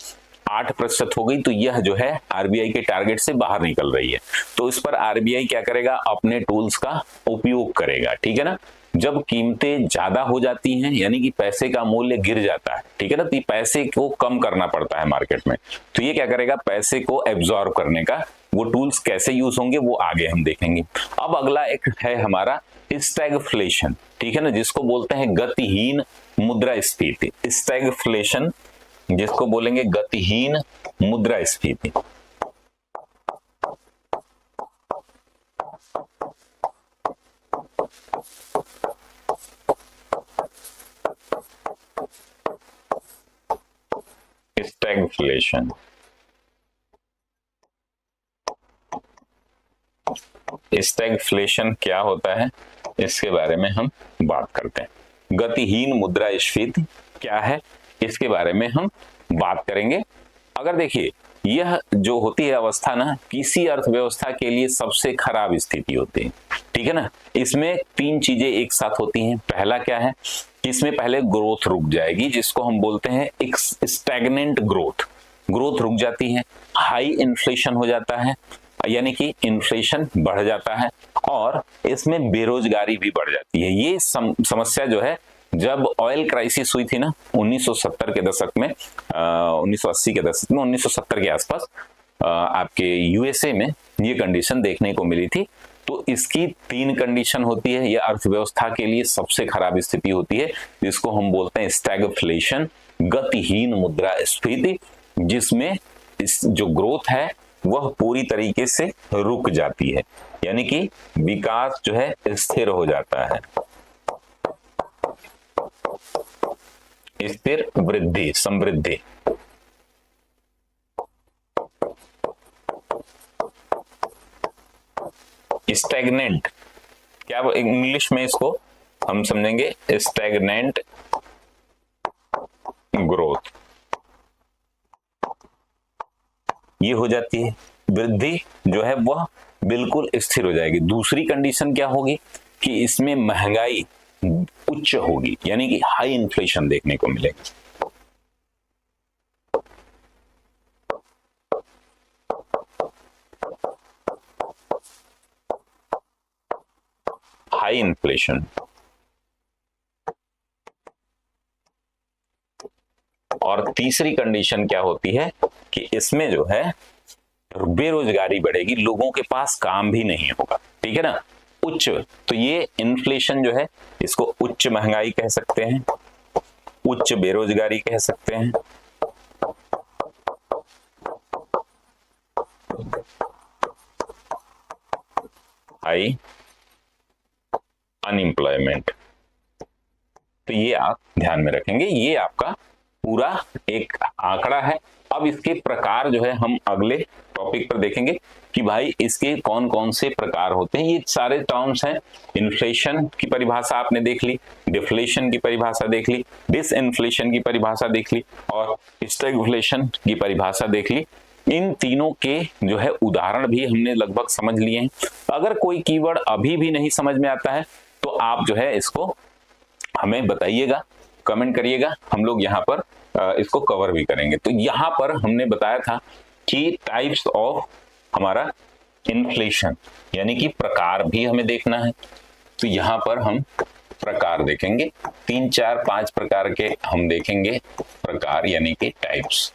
8% हो गई, तो यह जो है आरबीआई के टारगेट से बाहर निकल रही है, तो इस पर आरबीआई क्या करेगा, अपने टूल्स का उपयोग करेगा, ठीक है ना। जब कीमतें ज्यादा हो जाती हैं यानी कि पैसे का मूल्य गिर जाता है, ठीक है ना, तो पैसे को कम करना पड़ता है मार्केट में, तो ये क्या करेगा, पैसे को एब्जॉर्ब करने का वो टूल्स कैसे यूज होंगे वो आगे हम देखेंगे। अब अगला एक है हमारा स्टैगफ्लेशन, ठीक है ना, जिसको बोलते हैं गतिहीन मुद्रास्फीति। स्टैगफ्लेशन जिसको बोलेंगे गतिहीन मुद्रास्फीति। स्टैगफ्लेशन, स्टैगफ्लेशन क्या होता है इसके बारे में हम बात करते हैं। गतिहीन मुद्रास्फीति क्या है इसके बारे में हम बात करेंगे। अगर देखिए यह जो होती है अवस्था ना, किसी अर्थव्यवस्था के लिए सबसे खराब स्थिति होती है, ठीक है ना। इसमें तीन चीजें एक साथ होती हैं। पहला क्या है कि इसमें पहले ग्रोथ रुक जाएगी, जिसको हम बोलते हैं एक स्टैग्नेंट ग्रोथ, ग्रोथ रुक जाती है। हाई इन्फ्लेशन हो जाता है यानी कि इन्फ्लेशन बढ़ जाता है, और इसमें बेरोजगारी भी बढ़ जाती है। ये समस्या जो है जब ऑयल क्राइसिस हुई थी ना 1970 के दशक में, 1980 के दशक में, 1970 के आसपास आपके यूएसए में ये कंडीशन देखने को मिली थी। तो इसकी तीन कंडीशन होती है, ये अर्थव्यवस्था के लिए सबसे खराब स्थिति होती है, जिसको हम बोलते हैं स्टैगफ्लेशन, गतिहीन मुद्रास्फीति, जिसमें इस जो ग्रोथ है वह पूरी तरीके से रुक जाती है, यानी कि विकास जो है स्थिर हो जाता है। स्थिर वृद्धि, समृद्धि। स्टैग्नेंट क्या इंग्लिश में इसको हम समझेंगे, स्टैग्नेंट ग्रोथ, ये हो जाती है। वृद्धि जो है वह बिल्कुल स्थिर हो जाएगी। दूसरी कंडीशन क्या होगी कि इसमें महंगाई उच्च होगी, यानी कि हाई इन्फ्लेशन देखने को मिलेगी। High inflation. और तीसरी कंडीशन क्या होती है कि इसमें जो है बेरोजगारी बढ़ेगी, लोगों के पास काम भी नहीं होगा, ठीक है ना। उच्च, तो ये इन्फ्लेशन जो है इसको उच्च महंगाई कह सकते हैं, उच्च बेरोजगारी कह सकते हैं। हाई अनएम्प्लॉयमेंट, तो ये आप ध्यान में रखेंगे। ये आपका पूरा एक आंकड़ा है। अब इसके प्रकार जो है हम अगले टॉपिक पर देखेंगे कि भाई इसके कौन कौन से प्रकार होते हैं। ये सारे टर्म्स हैं। इन्फ्लेशन की परिभाषा आपने देख ली, डिफ्लेशन की परिभाषा देख ली, डिसइन्फ्लेशन की परिभाषा देख ली, और स्टैगफ्लेशन की परिभाषा देख ली। इन तीनों के जो है उदाहरण भी हमने लगभग समझ लिए हैं। अगर कोई कीवर्ड अभी भी नहीं समझ में आता है तो आप जो है इसको हमें बताइएगा, कमेंट करिएगा, हम लोग यहाँ पर इसको कवर भी करेंगे। तो यहाँ पर हमने बताया था कि टाइप्स ऑफ हमारा इन्फ्लेशन, यानी कि प्रकार भी हमें देखना है। तो यहाँ पर हम प्रकार देखेंगे, 3 4 5 प्रकार के हम देखेंगे प्रकार, यानी कि टाइप्स।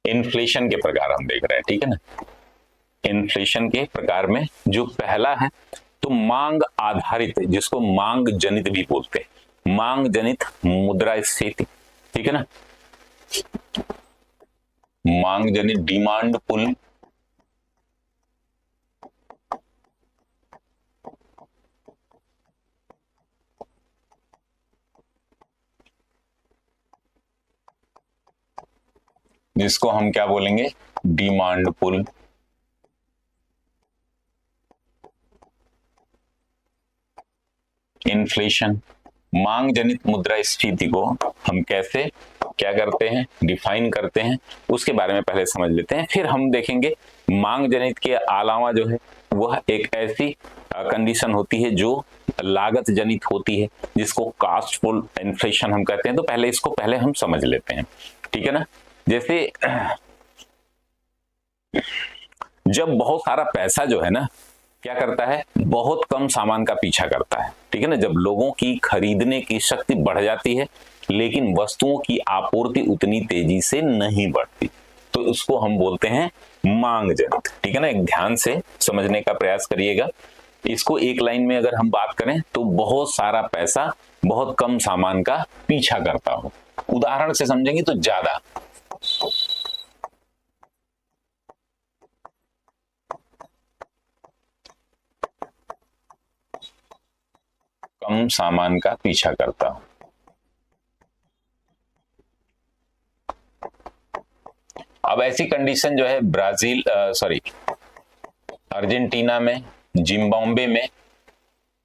इन्फ्लेशन के प्रकार हम देख रहे हैं, ठीक है ना। इन्फ्लेशन के प्रकार में जो पहला है तो मांग आधारित, जिसको मांग जनित भी बोलते हैं, मांग जनित मुद्रास्फीति, ठीक है ना। मांग जनित, डिमांड पुल, जिसको हम क्या बोलेंगे, डिमांड पुल। इन्फ्लेशन, मांग जनित मुद्रास्फीति को हम कैसे क्या करते हैं, डिफाइन करते हैं, उसके बारे में पहले समझ लेते हैं। फिर हम देखेंगे मांग जनित के अलावा जो है वह एक ऐसी कंडीशन होती है जो लागत जनित होती है, जिसको कॉस्टफुल इन्फ्लेशन हम कहते हैं। तो पहले इसको हम समझ लेते हैं, ठीक है ना। जैसे जब बहुत सारा पैसा जो है ना क्या करता है, बहुत कम सामान का पीछा करता है, ठीक है ना। जब लोगों की खरीदने की शक्ति बढ़ जाती है लेकिन वस्तुओं की आपूर्ति उतनी तेजी से नहीं बढ़ती, तो उसको हम बोलते हैं मांग जनित, ठीक है ना। एक ध्यान से समझने का प्रयास करिएगा। इसको एक लाइन में अगर हम बात करें तो बहुत सारा पैसा बहुत कम सामान का पीछा करता हो। उदाहरण से समझेंगे तो ज्यादा कम सामान का पीछा करता हूं। अब ऐसी कंडीशन जो है ब्राजील अर्जेंटीना में, जिम्बाब्वे में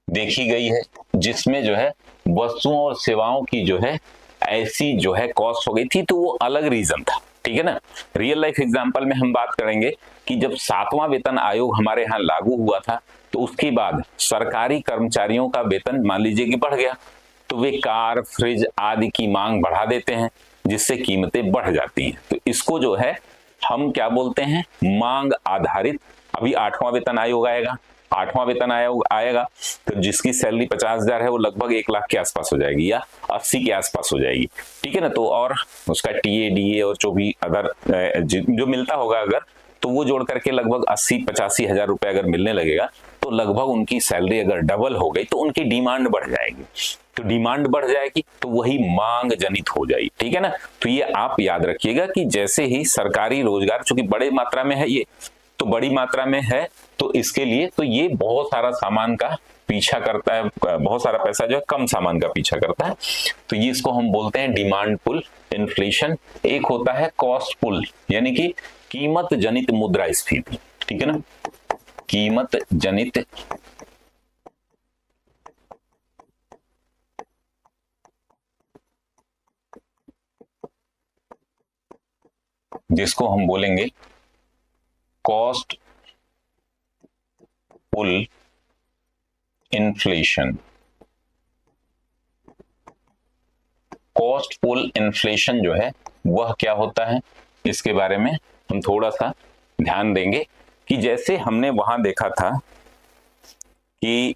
देखी गई है, जिसमें जो है वस्तुओं और सेवाओं की जो है ऐसी जो है कॉस्ट हो गई थी। तो वो अलग रीजन था, ठीक है ना। रियल लाइफ एग्जांपल में हम बात करेंगे कि जब 7वां वेतन आयोग हमारे यहाँ लागू हुआ था तो उसके बाद सरकारी कर्मचारियों का वेतन मान लीजिए कि बढ़ गया, तो वे कार, फ्रिज आदि की मांग बढ़ा देते हैं, जिससे कीमतें बढ़ जाती हैं। तो इसको जो है हम क्या बोलते हैं, मांग आधारित। अभी 8वां वेतन आयोग आएगा, 8वां वेतन आयोग आएगा तो जिसकी सैलरी 50,000 है वो लगभग 1 लाख के आसपास हो जाएगी या 80 के आसपास हो जाएगी, ठीक है ना। तो और उसका टीए, डीए और जो भी अदर जो मिलता होगा अगर, तो वो जोड़ करके लगभग 80-85 हजार रुपए अगर मिलने लगेगा तो लगभग उनकी सैलरी अगर डबल हो गई तो उनकी डिमांड बढ़ जाएगी। तो डिमांड बढ़ जाएगी तो वही मांग जनित हो जाएगी, ठीक है ना। तो ये आप याद रखिएगा कि जैसे ही सरकारी रोजगार चूंकि बड़ी मात्रा में है, ये तो बड़ी मात्रा में है, तो इसके लिए तो ये बहुत सारा सामान का पीछा करता है, बहुत सारा पैसा जो है कम सामान का पीछा करता है। तो ये इसको हम बोलते हैं डिमांड पुल इन्फ्लेशन। एक होता है कॉस्ट पुल, यानी कि कीमत जनित मुद्रास्फीति, ठीक है ना, कीमत जनित जिसको हम बोलेंगे cost pull inflation. Cost pull inflation जो है वह क्या होता है, इसके बारे में हम थोड़ा सा ध्यान देंगे कि जैसे हमने वहां देखा था कि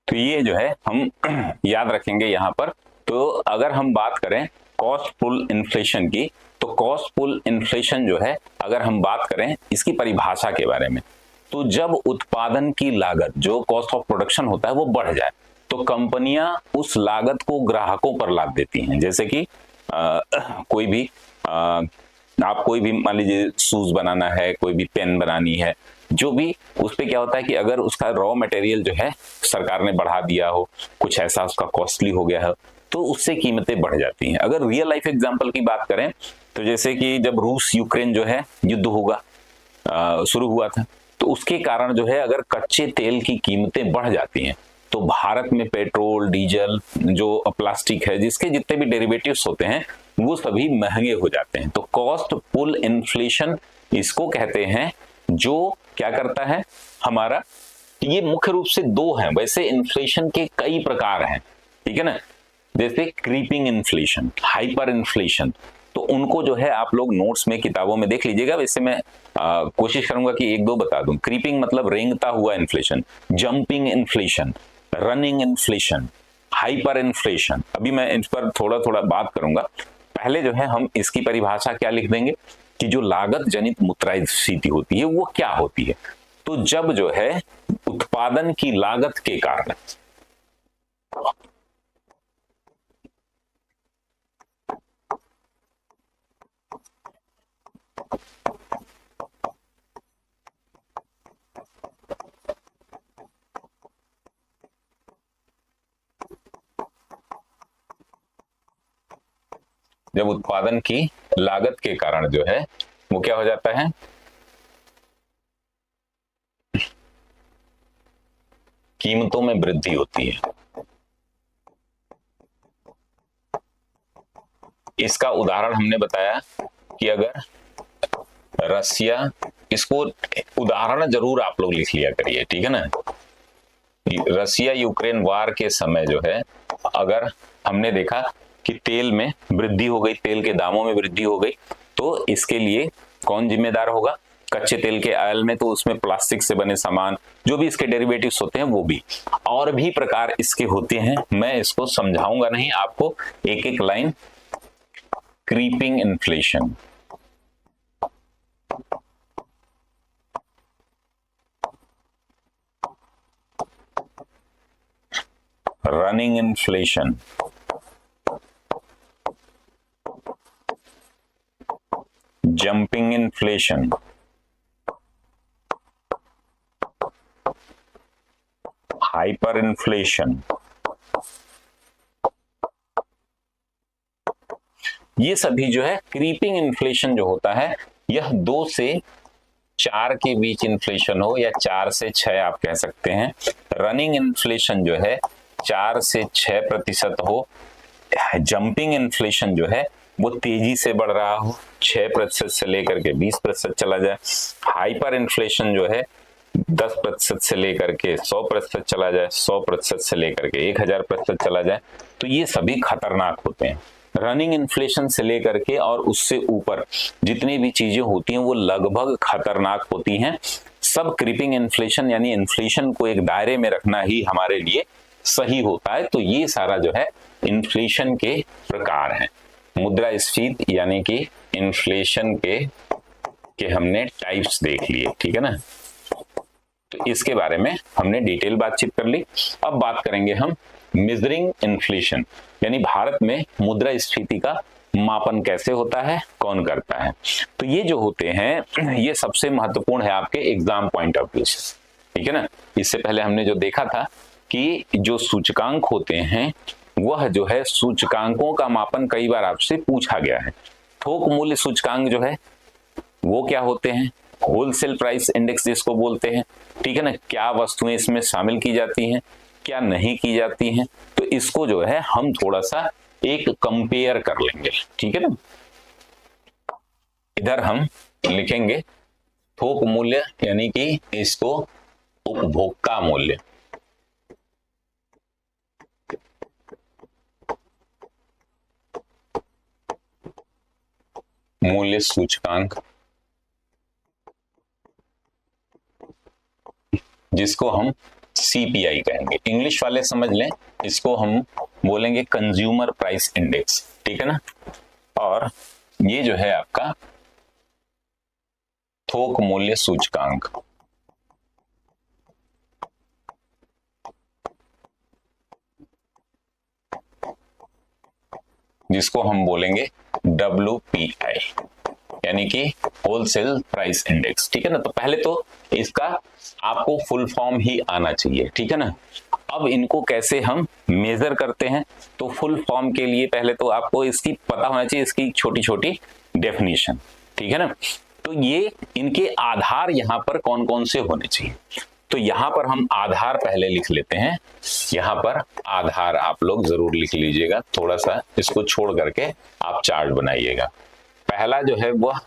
तो ये जो है हम याद रखेंगे यहां पर। तो अगर हम बात करें कॉस्ट पुल इन्फ्लेशन की, तो कॉस्ट पुल इन्फ्लेशन जो है अगर हम बात करें इसकी परिभाषा के बारे में, तो जब उत्पादन की लागत जो कॉस्ट ऑफ प्रोडक्शन होता है वो बढ़ जाए तो कंपनियां उस लागत को ग्राहकों पर लाद देती हैं। जैसे कि कोई भी आप कोई भी मान लीजिए शूज बनाना है, कोई भी पेन बनानी है, जो भी उस पे क्या होता है कि अगर उसका रॉ मटेरियल जो है सरकार ने बढ़ा दिया हो, कुछ ऐसा उसका कॉस्टली हो गया है, तो उससे कीमतें बढ़ जाती हैं। अगर रियल लाइफ एग्जांपल की बात करें तो जैसे कि जब रूस यूक्रेन जो है युद्ध होगा शुरू हुआ था, तो उसके कारण जो है अगर कच्चे तेल की कीमतें बढ़ जाती हैं तो भारत में पेट्रोल, डीजल, जो प्लास्टिक है, जिसके जितने भी डेरिवेटिव्स होते हैं वो सभी महंगे हो जाते हैं। तो कॉस्ट पुल इन्फ्लेशन इसको कहते हैं, जो क्या करता है हमारा, ये मुख्य रूप से दो हैं, वैसे इन्फ्लेशन के कई प्रकार हैं, ठीक है ना। जैसे क्रीपिंग इन्फ्लेशन, हाइपर इन्फ्लेशन, तो उनको जो है आप लोग नोट्स में किताबों में देख लीजिएगा। वैसे मैं कोशिश करूंगा कि एक दो बता दूं। क्रीपिंग मतलब रेंगता हुआ inflation, jumping inflation, running inflation, hyper inflation. अभी मैं इस पर थोड़ा थोड़ा बात करूंगा। पहले जो है हम इसकी परिभाषा क्या लिख देंगे कि जो लागत जनित मुद्रास्फीति होती है वो क्या होती है। तो जब जो है उत्पादन की लागत के कारण जब उत्पादन की लागत के कारण जो है वो क्या हो जाता है, कीमतों में वृद्धि होती है। इसका उदाहरण हमने बताया कि अगर रसिया, इसको उदाहरण जरूर आप लोग लिख लिया करिए, ठीक है ना। रसिया यूक्रेन वार के समय जो है अगर हमने देखा कि तेल में वृद्धि हो गई, तेल के दामों में वृद्धि हो गई, तो इसके लिए कौन जिम्मेदार होगा? कच्चे तेल के आयल में तो उसमें प्लास्टिक से बने सामान, जो भी इसके डेरिवेटिव्स होते हैं वो भी, और भी प्रकार इसके होते हैं। मैं इसको समझाऊंगा नहीं आपको, एक एक line. Creeping inflation, running inflation, jumping inflation, hyper inflation. ये सभी जो है क्रीपिंग इन्फ्लेशन जो होता है, यह 2 से 4 के बीच इन्फ्लेशन हो या 4 से 6 आप कह सकते हैं। रनिंग इन्फ्लेशन जो है 4 से 6% हो। जंपिंग इन्फ्लेशन जो है वो तेजी से बढ़ रहा हो, 6% से लेकर के 20% चला जाए। हाइपर इन्फ्लेशन जो है 10% से लेकर के 100% चला जाए, 100% से लेकर के 1000% चला जाए। तो ये सभी खतरनाक होते हैं। रनिंग इन्फ्लेशन से लेकर के और उससे ऊपर जितनी भी चीजें होती हैं वो लगभग खतरनाक होती हैं। सब क्रीपिंग इन्फ्लेशन यानी इन्फ्लेशन को एक दायरे में रखना ही हमारे लिए सही होता है। तो ये सारा जो है इन्फ्लेशन के प्रकार हैं। मुद्रास्फीति यानी कि इन्फ्लेशन के हमने टाइप्स देख लिए, ठीक है ना। तो इसके बारे में हमने डिटेल बातचीत कर ली। अब बात करेंगे हम मेजरिंग इन्फ्लेशन, यानी भारत में मुद्रास्फीति का मापन कैसे होता है, कौन करता है। तो ये जो होते हैं ये सबसे महत्वपूर्ण है आपके एग्जाम पॉइंट ऑफ व्यू से, ठीक है ना। इससे पहले हमने जो देखा था कि जो सूचकांक होते हैं वह जो है सूचकांकों का मापन कई बार आपसे पूछा गया है। थोक मूल्य सूचकांक जो है वो क्या होते हैं? होलसेल प्राइस इंडेक्स जिसको बोलते हैं, ठीक है ना। क्या वस्तुएं इसमें शामिल की जाती हैं, क्या नहीं की जाती हैं, तो इसको जो है हम थोड़ा सा एक कंपेयर कर लेंगे, ठीक है ना। इधर हम लिखेंगे थोक मूल्य यानी कि इसको उपभोक्ता मूल्य, मूल्य सूचकांक, जिसको हम सीपीआई कहेंगे। इंग्लिश वाले समझ लें, इसको हम बोलेंगे कंज्यूमर प्राइस इंडेक्स, ठीक है ना। और ये जो है आपका थोक मूल्य सूचकांक, जिसको हम बोलेंगे WPI यानी कि होलसेल प्राइस इंडेक्स, ठीक है ना। तो पहले तो इसका आपको फुल फॉर्म ही आना चाहिए, ठीक है ना। अब इनको कैसे हम मेजर करते हैं, तो फुल फॉर्म के लिए पहले तो आपको इसकी पता होना चाहिए, इसकी छोटी छोटी डेफिनेशन, ठीक है ना। तो ये इनके आधार यहाँ पर कौन कौन से होने चाहिए, तो यहां पर हम आधार पहले लिख लेते हैं। यहां पर आधार आप लोग जरूर लिख लीजिएगा, थोड़ा सा इसको छोड़ करके आप चार्ट बनाइएगा। पहला जो है वह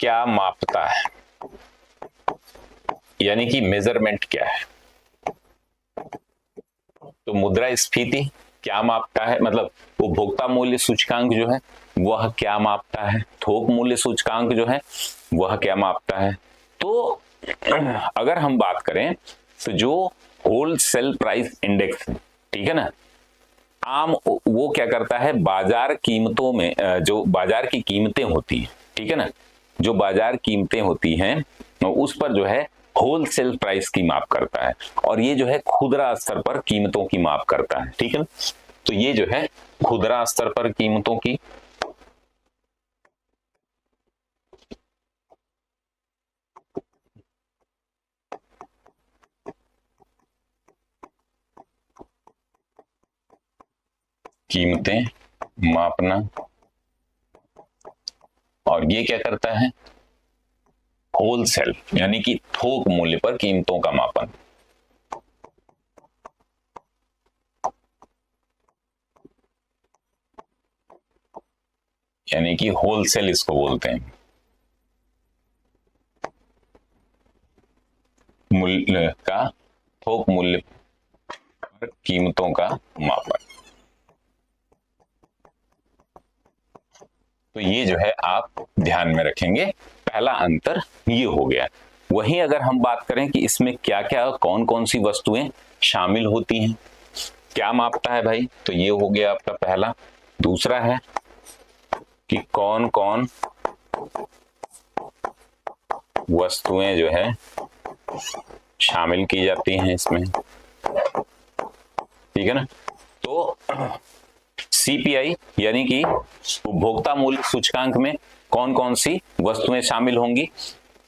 क्या मापता है, यानी कि मेजरमेंट क्या है। तो मुद्रास्फीति क्या मापता है, मतलब उपभोक्ता मूल्य सूचकांक जो है वह क्या मापता है, थोक मूल्य सूचकांक जो है वह क्या मापता है। तो अगर हम बात करें तो जो होलसेल प्राइस इंडेक्स है, ठीक है ना, आम वो क्या करता है, बाजार कीमतों में जो बाजार की कीमतें होती है, ठीक है ना, जो बाजार कीमतें होती हैं उस पर जो है होलसेल प्राइस की माप करता है, और ये जो है खुदरा स्तर पर कीमतों की माप करता है, ठीक है ना। तो ये जो है खुदरा स्तर पर कीमतों की, कीमतें मापना, और ये क्या करता है, होलसेल यानी कि थोक मूल्य पर कीमतों का मापन। यानी कि होलसेल इसको बोलते हैं, मूल्य का, थोक मूल्य पर कीमतों का मापन। तो ये जो है आप ध्यान में रखेंगे, पहला अंतर ये हो गया। वहीं अगर हम बात करें कि इसमें क्या क्या कौन कौन सी वस्तुएं शामिल होती हैं, क्या मापता है भाई, तो ये हो गया आपका पहला। दूसरा है कि कौन कौन वस्तुएं जो है शामिल की जाती हैं इसमें, ठीक है ना। तो सीपीआई यानी कि उपभोक्ता मूल्य सूचकांक में कौन कौन सी वस्तुएं शामिल होंगी,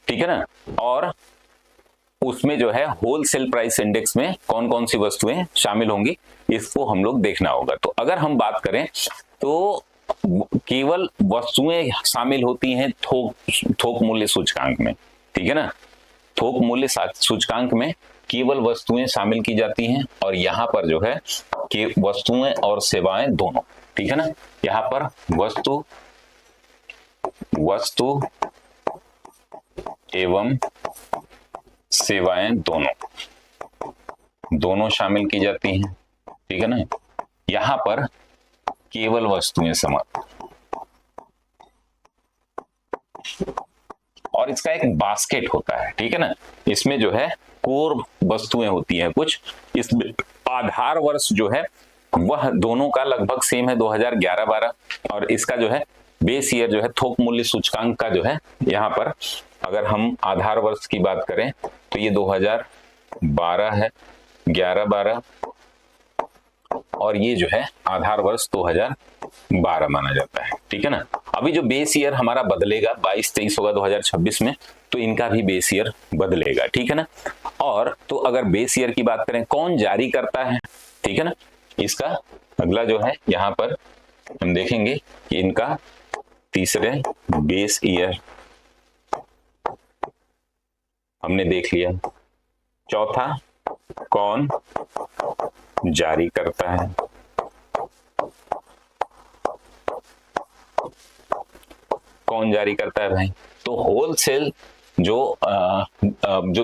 ठीक है ना, और उसमें जो है होलसेल प्राइस इंडेक्स में कौन कौन सी वस्तुएं शामिल होंगी, इसको हम लोग देखना होगा। तो अगर हम बात करें तो केवल वस्तुएं शामिल होती हैं थोक मूल्य सूचकांक में, ठीक है ना। थोक मूल्य सूचकांक में केवल वस्तुएं शामिल की जाती हैं, और यहाँ पर जो है कि वस्तुएं और सेवाएं दोनों, ठीक है ना। यहाँ पर वस्तु एवं सेवाएं दोनों शामिल की जाती हैं, ठीक है ना। यहाँ पर केवल वस्तुएं समाप्त, और इसका एक बास्केट होता है, ठीक है ना। इसमें जो है कोर वस्तुएं होती हैं कुछ, इसमें आधार वर्ष जो है वह दोनों का लगभग सेम है 2011-12, और इसका जो है बेस ईयर जो है थोक मूल्य सूचकांक का जो है, यहाँ पर अगर हम आधार वर्ष की बात करें तो ये 2012 है, 11-12, और ये जो है आधार वर्ष 2012 माना जाता है, ठीक है ना। अभी जो बेस ईयर हमारा बदलेगा 22-23 होगा 2026 में, तो इनका भी बेस ईयर बदलेगा, ठीक है ना। और तो अगर बेस ईयर की बात करें कौन जारी करता है, ठीक है ना, इसका अगला जो है यहाँ पर हम देखेंगे कि इनका तीसरे बेस ईयर हमने देख लिया। चौथा कौन जारी करता है, कौन जारी करता है भाई, तो होलसेल जो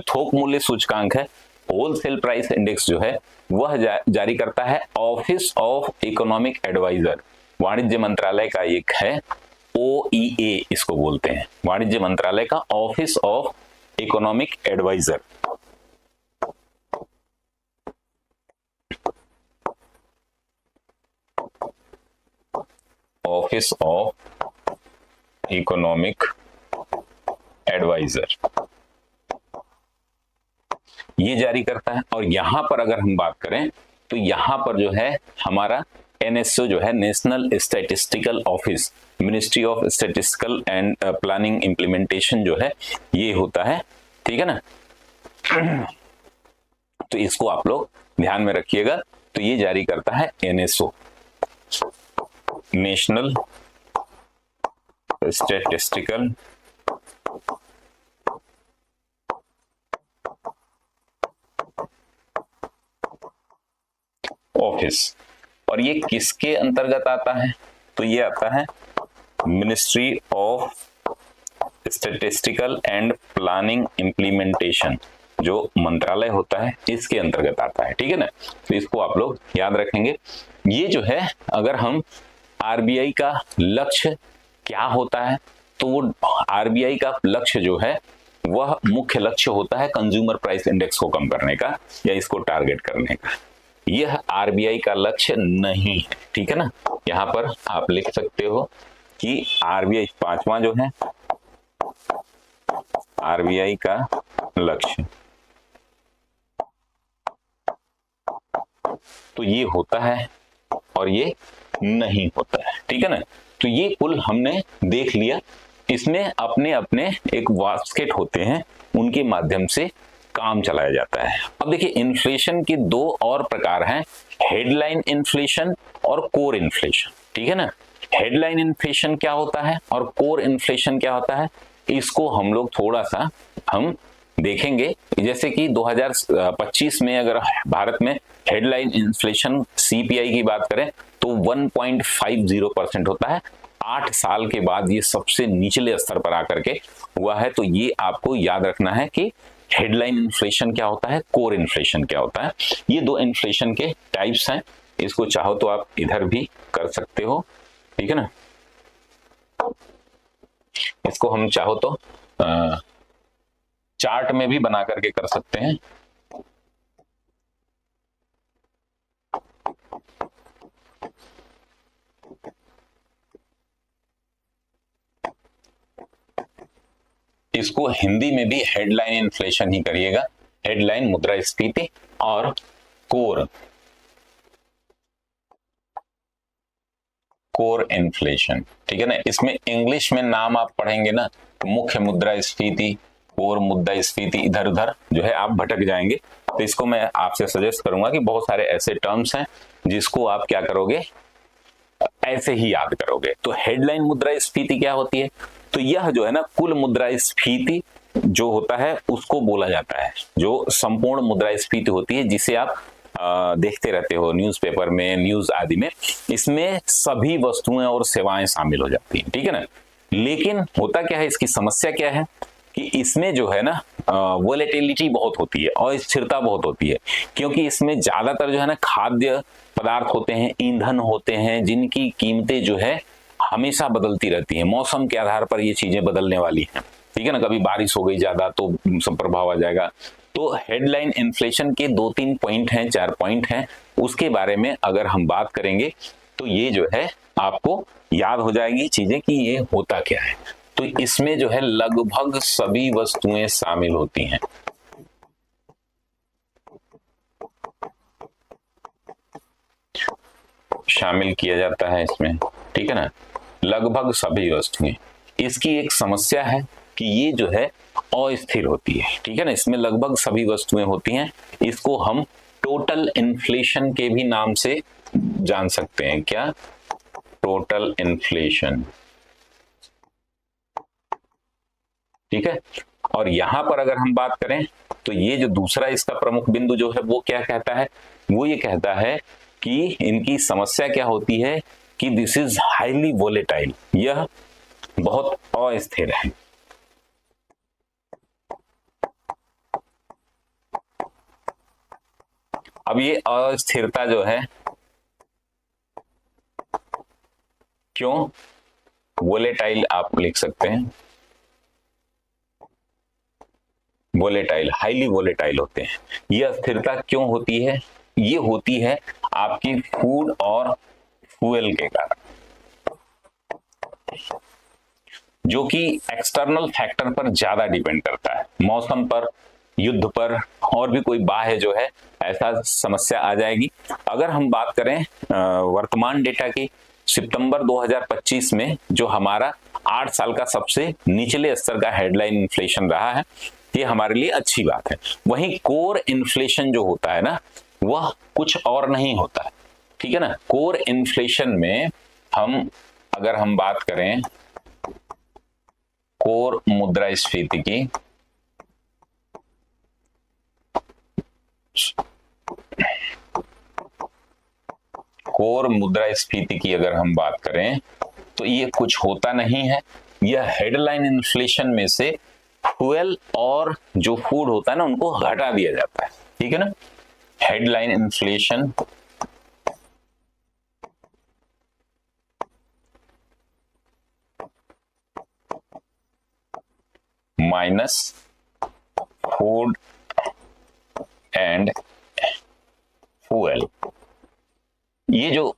थोक मूल्य सूचकांक है, होलसेल प्राइस इंडेक्स जो है वह जारी करता है ऑफिस ऑफ इकोनॉमिक एडवाइजर, वाणिज्य मंत्रालय का एक है, OEA इसको बोलते हैं, वाणिज्य मंत्रालय का office of economic adviser. Office of economic adviser ये जारी करता है। और यहां पर अगर हम बात करें तो यहां पर जो है हमारा NSO जो है, national statistical office, ministry of statistical and planning implementation जो है ये होता है, ठीक है ना। तो इसको आप लोग ध्यान में रखिएगा। तो ये जारी करता है NSO, नेशनल स्टैटिस्टिकल ऑफिस। और ये किसके अंतर्गत आता है, तो ये आता है ministry of statistical and planning implementation, जो मंत्रालय होता है इसके अंतर्गत आता है, ठीक है ना। तो इसको आप लोग याद रखेंगे। ये जो है अगर हम आरबीआई का लक्ष्य क्या होता है? तो वो आरबीआई का लक्ष्य जो है वह मुख्य लक्ष्य होता है कंज्यूमर प्राइस इंडेक्स को कम करने का या इसको टारगेट करने का। यह आरबीआई का लक्ष्य नहीं है, ठीक है ना। यहां पर आप लिख सकते हो कि आरबीआई पांचवा जो है आरबीआई का लक्ष्य, तो ये होता है और ये नहीं होता है, ठीक है ना। तो ये कुल हमने देख लिया। इसमें अपने अपने एक बास्केट होते हैं, उनके माध्यम से काम चलाया जाता है। अब देखिए इन्फ्लेशन के दो और प्रकार हैं, हेडलाइन इन्फ्लेशन और कोर इन्फ्लेशन, ठीक है ना। हेडलाइन इन्फ्लेशन क्या होता है और कोर इन्फ्लेशन क्या होता है, इसको हम लोग थोड़ा सा हम देखेंगे। जैसे कि 2025 में अगर भारत में हेडलाइन इन्फ्लेशन सीपीआई की बात करें तो 1.50% होता है। 8 साल के बाद ये सबसे निचले स्तर पर आकर के हुआ है। तो ये आपको याद रखना है कि हेडलाइन इन्फ्लेशन क्या होता है, कोर इन्फ्लेशन क्या होता है। ये दो इन्फ्लेशन के टाइप्स हैं। इसको चाहो तो आप इधर भी कर सकते हो, ठीक है ना। इसको हम चाहो तो चार्ट में भी बना करके कर सकते हैं। इसको हिंदी में भी हेडलाइन इन्फ्लेशन ही करिएगा, हेडलाइन मुद्रास्फीति और कोर इन्फ्लेशन, ठीक है ना। इसमें इंग्लिश में नाम आप पढ़ेंगे ना, मुख्य मुद्रास्फीति, कोर मुद्रास्फीति, इधर उधर जो है आप भटक जाएंगे। तो इसको मैं आपसे सजेस्ट करूंगा कि बहुत सारे ऐसे टर्म्स हैं जिसको आप क्या करोगे, ऐसे ही याद करोगे। तो हेडलाइन मुद्रास्फीति क्या होती है, तो यह जो है ना कुल मुद्रास्फीति जो होता है उसको बोला जाता है, जो संपूर्ण मुद्रास्फीति होती है जिसे आप देखते रहते हो न्यूज़पेपर में, न्यूज आदि में। इसमें सभी वस्तुएं और सेवाएं शामिल हो जाती हैं, ठीक है ना। लेकिन होता क्या है, इसकी समस्या क्या है कि इसमें जो है ना वोलेटिलिटी बहुत होती है और स्थिरता बहुत होती है, क्योंकि इसमें ज्यादातर जो है ना खाद्य पदार्थ होते हैं, ईंधन होते हैं, जिनकी कीमतें जो है हमेशा बदलती रहती हैं। मौसम के आधार पर ये चीजें बदलने वाली हैं, ठीक है ना। कभी बारिश हो गई ज्यादा तो सब प्रभाव आ जाएगा। तो हेडलाइन इन्फ्लेशन के 2-3 पॉइंट हैं, 4 पॉइंट हैं, उसके बारे में अगर हम बात करेंगे तो ये जो है आपको याद हो जाएगी चीजें कि ये होता क्या है। तो इसमें जो है लगभग सभी वस्तुएं शामिल होती हैं, शामिल किया जाता है इसमें, ठीक है ना, लगभग सभी वस्तुएं। इसकी एक समस्या है कि ये जो है अस्थिर होती है, ठीक है ना। इसमें लगभग सभी वस्तुएं होती हैं। इसको हम टोटल इन्फ्लेशन के भी नाम से जान सकते हैं। क्या? टोटल इन्फ्लेशन, ठीक है। और यहां पर अगर हम बात करें तो ये जो दूसरा इसका प्रमुख बिंदु जो है वो क्या कहता है, वो ये कहता है कि इनकी समस्या क्या होती है कि दिस इज हाईली वोलेटाइल, यह बहुत अस्थिर है। अब ये अस्थिरता जो है, क्यों वोलेटाइल आप लिख सकते हैं, वोलेटाइल, हाईली वोलेटाइल होते हैं। ये अस्थिरता क्यों होती है? ये होती है आपकी फूड और फ्यूल के कारण, जो कि एक्सटर्नल फैक्टर पर ज्यादा डिपेंड करता है, मौसम पर, युद्ध पर, और भी कोई बाह्य जो है ऐसा समस्या आ जाएगी। अगर हम बात करें वर्तमान डेटा की, सितंबर 2025 में जो हमारा 8 साल का सबसे निचले स्तर का हेडलाइन इन्फ्लेशन रहा है, ये हमारे लिए अच्छी बात है। वहीं कोर इन्फ्लेशन जो होता है ना, वह कुछ और नहीं होता है, ठीक है ना। कोर इन्फ्लेशन में अगर हम बात करें कोर मुद्रास्फीति की, कोर मुद्रास्फीति की अगर हम बात करें तो ये कुछ होता नहीं है। यह हेडलाइन इन्फ्लेशन में से फ्यूल और जो फूड होता है ना उनको घटा दिया जाता है, ठीक है ना। Headline inflation minus food and fuel. ये जो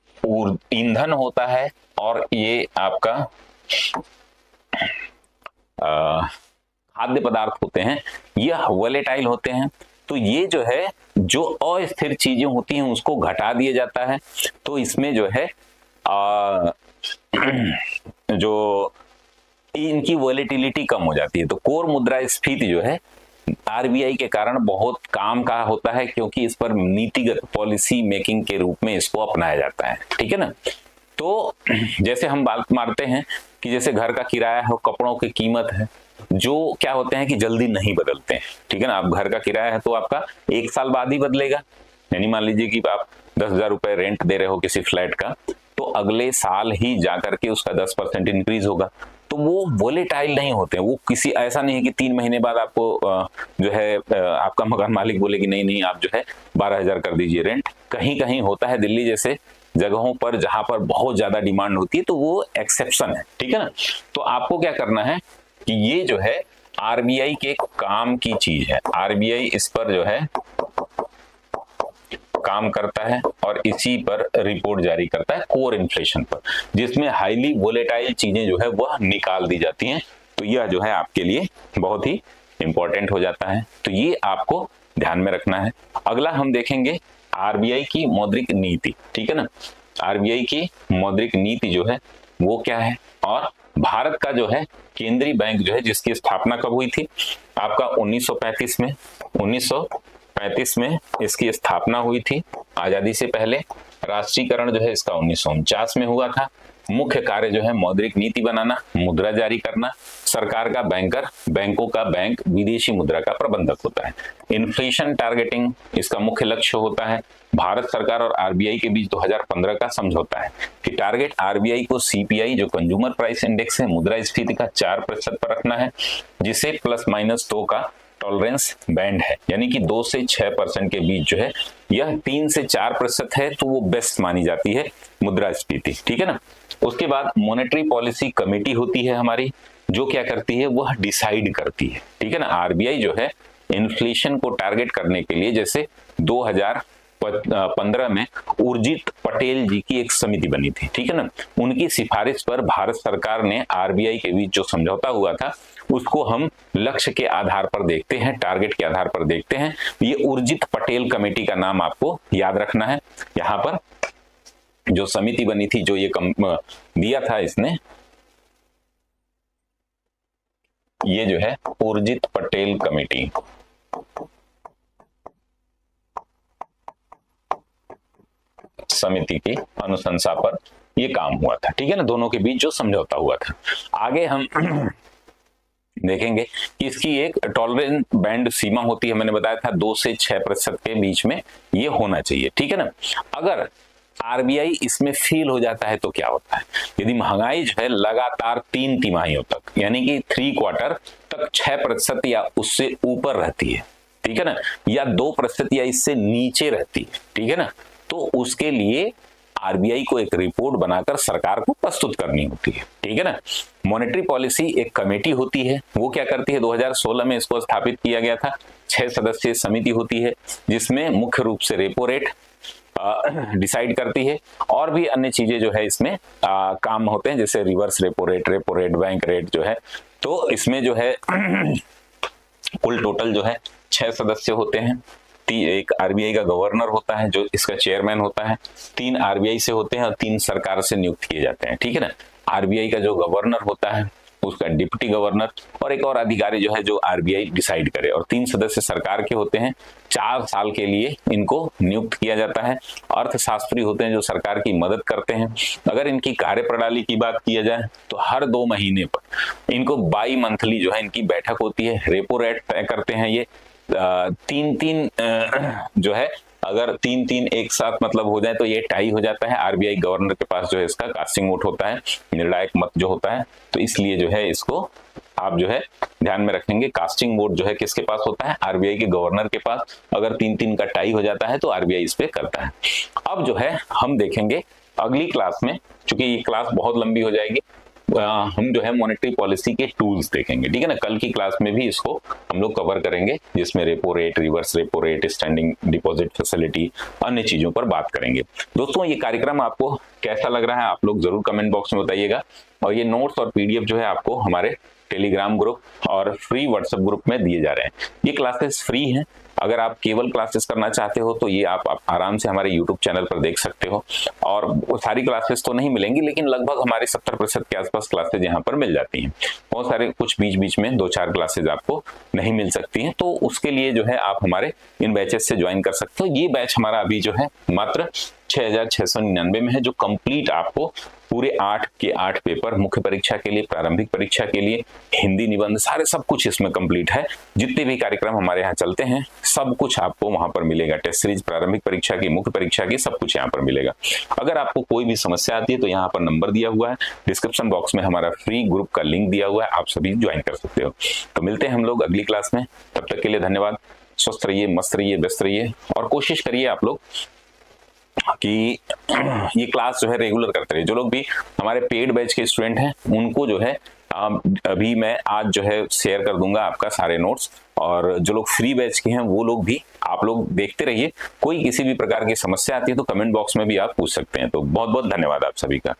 ईंधन होता है और ये आपका खाद्य पदार्थ होते हैं, यह वोलेटाइल होते हैं। तो ये जो है जो अस्थिर चीजें होती हैं उसको घटा दिया जाता है। तो इसमें जो है जो इनकी वोलेटिलिटी कम हो जाती है। तो कोर मुद्रास्फीति जो है आरबीआई के कारण बहुत काम का होता है, क्योंकि इस पर नीतिगत पॉलिसी मेकिंग के रूप में इसको अपनाया जाता है। ठीक है ना। तो जैसे हम बात मारते हैं कि जैसे घर का किराया है, कपड़ों की कीमत है, जो क्या होते हैं कि जल्दी नहीं बदलते हैं। ठीक है ना। आप घर का किराया है तो आपका 1 साल बाद ही बदलेगा। यानी मान लीजिए कि आप 10,000 रुपए रेंट दे रहे हो किसी फ्लैट का, तो अगले साल ही जाकर के उसका 10% इंक्रीज होगा। तो वो वोलेटाइल नहीं होते हैं। वो किसी ऐसा नहीं है कि 3 महीने बाद आपको जो है आपका मकान मालिक बोले कि नहीं नहीं आप जो है 12,000 कर दीजिए रेंट। कहीं कहीं होता है, दिल्ली जैसे जगहों पर जहां पर बहुत ज्यादा डिमांड होती है, तो वो एक्सेप्शन है। ठीक है ना। तो आपको क्या करना है कि ये जो है आरबीआई के काम की चीज है। आरबीआई इस पर जो है काम करता है और इसी पर रिपोर्ट जारी करता है कोर इन्फ्लेशन पर, जिसमें हाईली वोलेटाइल चीजें जो है वह निकाल दी जाती हैं। तो यह जो है आपके लिए बहुत ही इंपॉर्टेंट हो जाता है। तो ये आपको ध्यान में रखना है। अगला हम देखेंगे आरबीआई की मौद्रिक नीति। ठीक है ना। आरबीआई की मौद्रिक नीति जो है वो क्या है, और भारत का जो है केंद्रीय बैंक जो है जिसकी स्थापना कब हुई थी आपका 1935 में। 1935 में इसकी स्थापना हुई थी, आजादी से पहले। राष्ट्रीयकरण जो है इसका 1949 में हुआ था। मुख्य कार्य जो है मौद्रिक नीति बनाना, मुद्रा जारी करना। सरकार का बैंकर, बैंकों का बैंक विदेशी मुद्रा का प्रबंधक होता है। इन्फ्लेशन टारगेटिंग इसका मुख्य लक्ष्य होता है। भारत सरकार और आरबीआई के बीच 2015 का समझौता है कि टारगेट आरबीआई को सीपीआई जो कंज्यूमर प्राइस इंडेक्स है मुद्रास्फीति का 4% पर रखना है, जिसे ±2 का टॉलरेंस बैंड है। यानी कि 2 से 6% के बीच जो है, यह 3 से 4% है तो वो बेस्ट मानी जाती है मुद्रास्फीति। ठीक है ना। उसके बाद मॉनेटरी पॉलिसी कमेटी होती है हमारी, जो क्या करती है वह डिसाइड करती है। ठीक है ना। आरबीआई जो है इन्फ्लेशन को टारगेट करने के लिए, जैसे 2015 में उर्जित पटेल जी की एक समिति बनी थी। ठीक है ना। उनकी सिफारिश पर भारत सरकार ने आरबीआई के बीच जो समझौता हुआ था उसको हम लक्ष्य के आधार पर देखते हैं, टारगेट के आधार पर देखते हैं। ये उर्जित पटेल कमेटी का नाम आपको याद रखना है। यहाँ पर जो समिति बनी थी, जो ये दिया था इसने, ये जो है उर्जित पटेल कमेटी। समिति की अनुशंसा पर ये काम हुआ था। ठीक है ना। दोनों के बीच जो समझौता हुआ था। आगे हम देखेंगे कि इसकी एक टॉलरेंस बैंड सीमा होती है। मैंने बताया था 2 से 6% के बीच में ये होना चाहिए। ठीक है ना। अगर आरबीआई इसमें फेल हो जाता है तो क्या होता है, यदि महंगाई जो है लगातार 3 तिमाहियों तक, यानी कि 3 क्वार्टर तक 6% या उससे ऊपर रहती है, ठीक है ना, या 2% या इससे नीचे रहती है, ठीक है ना, तो उसके लिए आरबीआई को एक रिपोर्ट बनाकर सरकार को प्रस्तुत करनी होती है। ठीक है ना। मॉनेटरी पॉलिसी एक कमेटी होती है, वो क्या करती है, 2016 में इसको स्थापित किया गया था। 6 सदस्यीय समिति होती है जिसमें मुख्य रूप से रेपो रेट डिसाइड करती है, और भी अन्य चीजें जो है इसमें काम होते हैं, जैसे reverse repo rate, bank rate जो है। तो इसमें जो है कुल टोटल जो है 6 सदस्य होते हैं। एक आरबीआई का गवर्नर होता है जो इसका चेयरमैन होता है, 3 आरबीआई से होते हैं और 3 सरकार से नियुक्त किए जाते हैं। ठीक है ना। आरबीआई का जो गवर्नर होता है उसका डिप्टी गवर्नर और एक और अधिकारी जो है जो आरबीआई डिसाइड करे, और 3 सदस्य सरकार के होते हैं। 4 साल के लिए इनको नियुक्त किया जाता है। अर्थशास्त्री होते हैं जो सरकार की मदद करते हैं। अगर इनकी कार्यप्रणाली की बात किया जाए तो हर 2 महीने पर इनको बाई मंथली जो है इनकी बैठक होती है। रेपो रेट तय करते हैं ये 3-3 जो है, अगर 3-3 एक साथ मतलब हो जाए तो ये टाई हो जाता है। आरबीआई गवर्नर के पास जो है इसका कास्टिंग वोट होता है, निर्णायक मत जो होता है, तो इसलिए जो है इसको आप जो है ध्यान में रखेंगे। कास्टिंग वोट जो है किसके पास होता है, आरबीआई के गवर्नर के पास। अगर 3-3 का टाई हो जाता है तो आरबीआई इस पे करता है। अब जो है हम देखेंगे अगली क्लास में, चूंकि ये क्लास बहुत लंबी हो जाएगी, हम जो है मॉनेटरी पॉलिसी के टूल्स देखेंगे, ठीक है ना। कल की क्लास में भी इसको हम लोग कवर करेंगे, जिसमें repo rate, reverse repo rate, standing deposit facility, अन्य चीजों पर बात करेंगे। दोस्तों ये कार्यक्रम आपको कैसा लग रहा है आप लोग जरूर कमेंट बॉक्स में बताइएगा। और ये नोट्स और पीडीएफ जो है आपको हमारे टेलीग्राम ग्रुप और फ्री व्हाट्सएप ग्रुप में दिए जा रहे हैं। ये क्लासेस फ्री हैं। अगर आप केवल क्लासेस करना चाहते हो तो ये आप आराम से हमारे यूट्यूब चैनल पर देख सकते हो। और वो सारी क्लासेस तो नहीं मिलेंगी, लेकिन लगभग हमारे 70% के आसपास क्लासेज यहाँ पर मिल जाती हैं। बहुत सारे कुछ बीच बीच में 2-4 क्लासेज आपको नहीं मिल सकती हैं, तो उसके लिए जो है आप हमारे इन बैचेस से ज्वाइन कर सकते हो। ये बैच हमारा अभी जो है मात्र 6,699 में है, जो कंप्लीट आपको पूरे 8 के 8 पेपर, मुख्य परीक्षा के लिए, प्रारंभिक परीक्षा के लिए, हिंदी निबंध, सारे सब कुछ इसमें कंप्लीट है। जितने भी कार्यक्रम हमारे यहाँ चलते हैं सब कुछ आपको वहां पर मिलेगा। टेस्ट सीरीज, प्रारंभिक परीक्षा की, मुख्य परीक्षा की, सब कुछ यहाँ पर मिलेगा। अगर आपको कोई भी समस्या आती है तो यहाँ पर नंबर दिया हुआ है, डिस्क्रिप्शन बॉक्स में हमारा फ्री ग्रुप का लिंक दिया हुआ है, आप सभी ज्वाइन कर सकते हो। तो मिलते हैं हम लोग अगली क्लास में, तब तक के लिए धन्यवाद। स्वस्थ रहिए, मस्त रहिए, व्यस्त रहिए, और कोशिश करिए आप लोग कि ये क्लास जो है रेगुलर करते रहिए। जो लोग भी हमारे पेड बैच के स्टूडेंट हैं उनको जो है अभी मैं आज जो है शेयर कर दूंगा आपका सारे नोट्स, और जो लोग फ्री बैच के हैं वो लोग भी आप लोग देखते रहिए। कोई किसी भी प्रकार की समस्या आती है तो कमेंट बॉक्स में भी आप पूछ सकते हैं। तो बहुत बहुत धन्यवाद आप सभी का।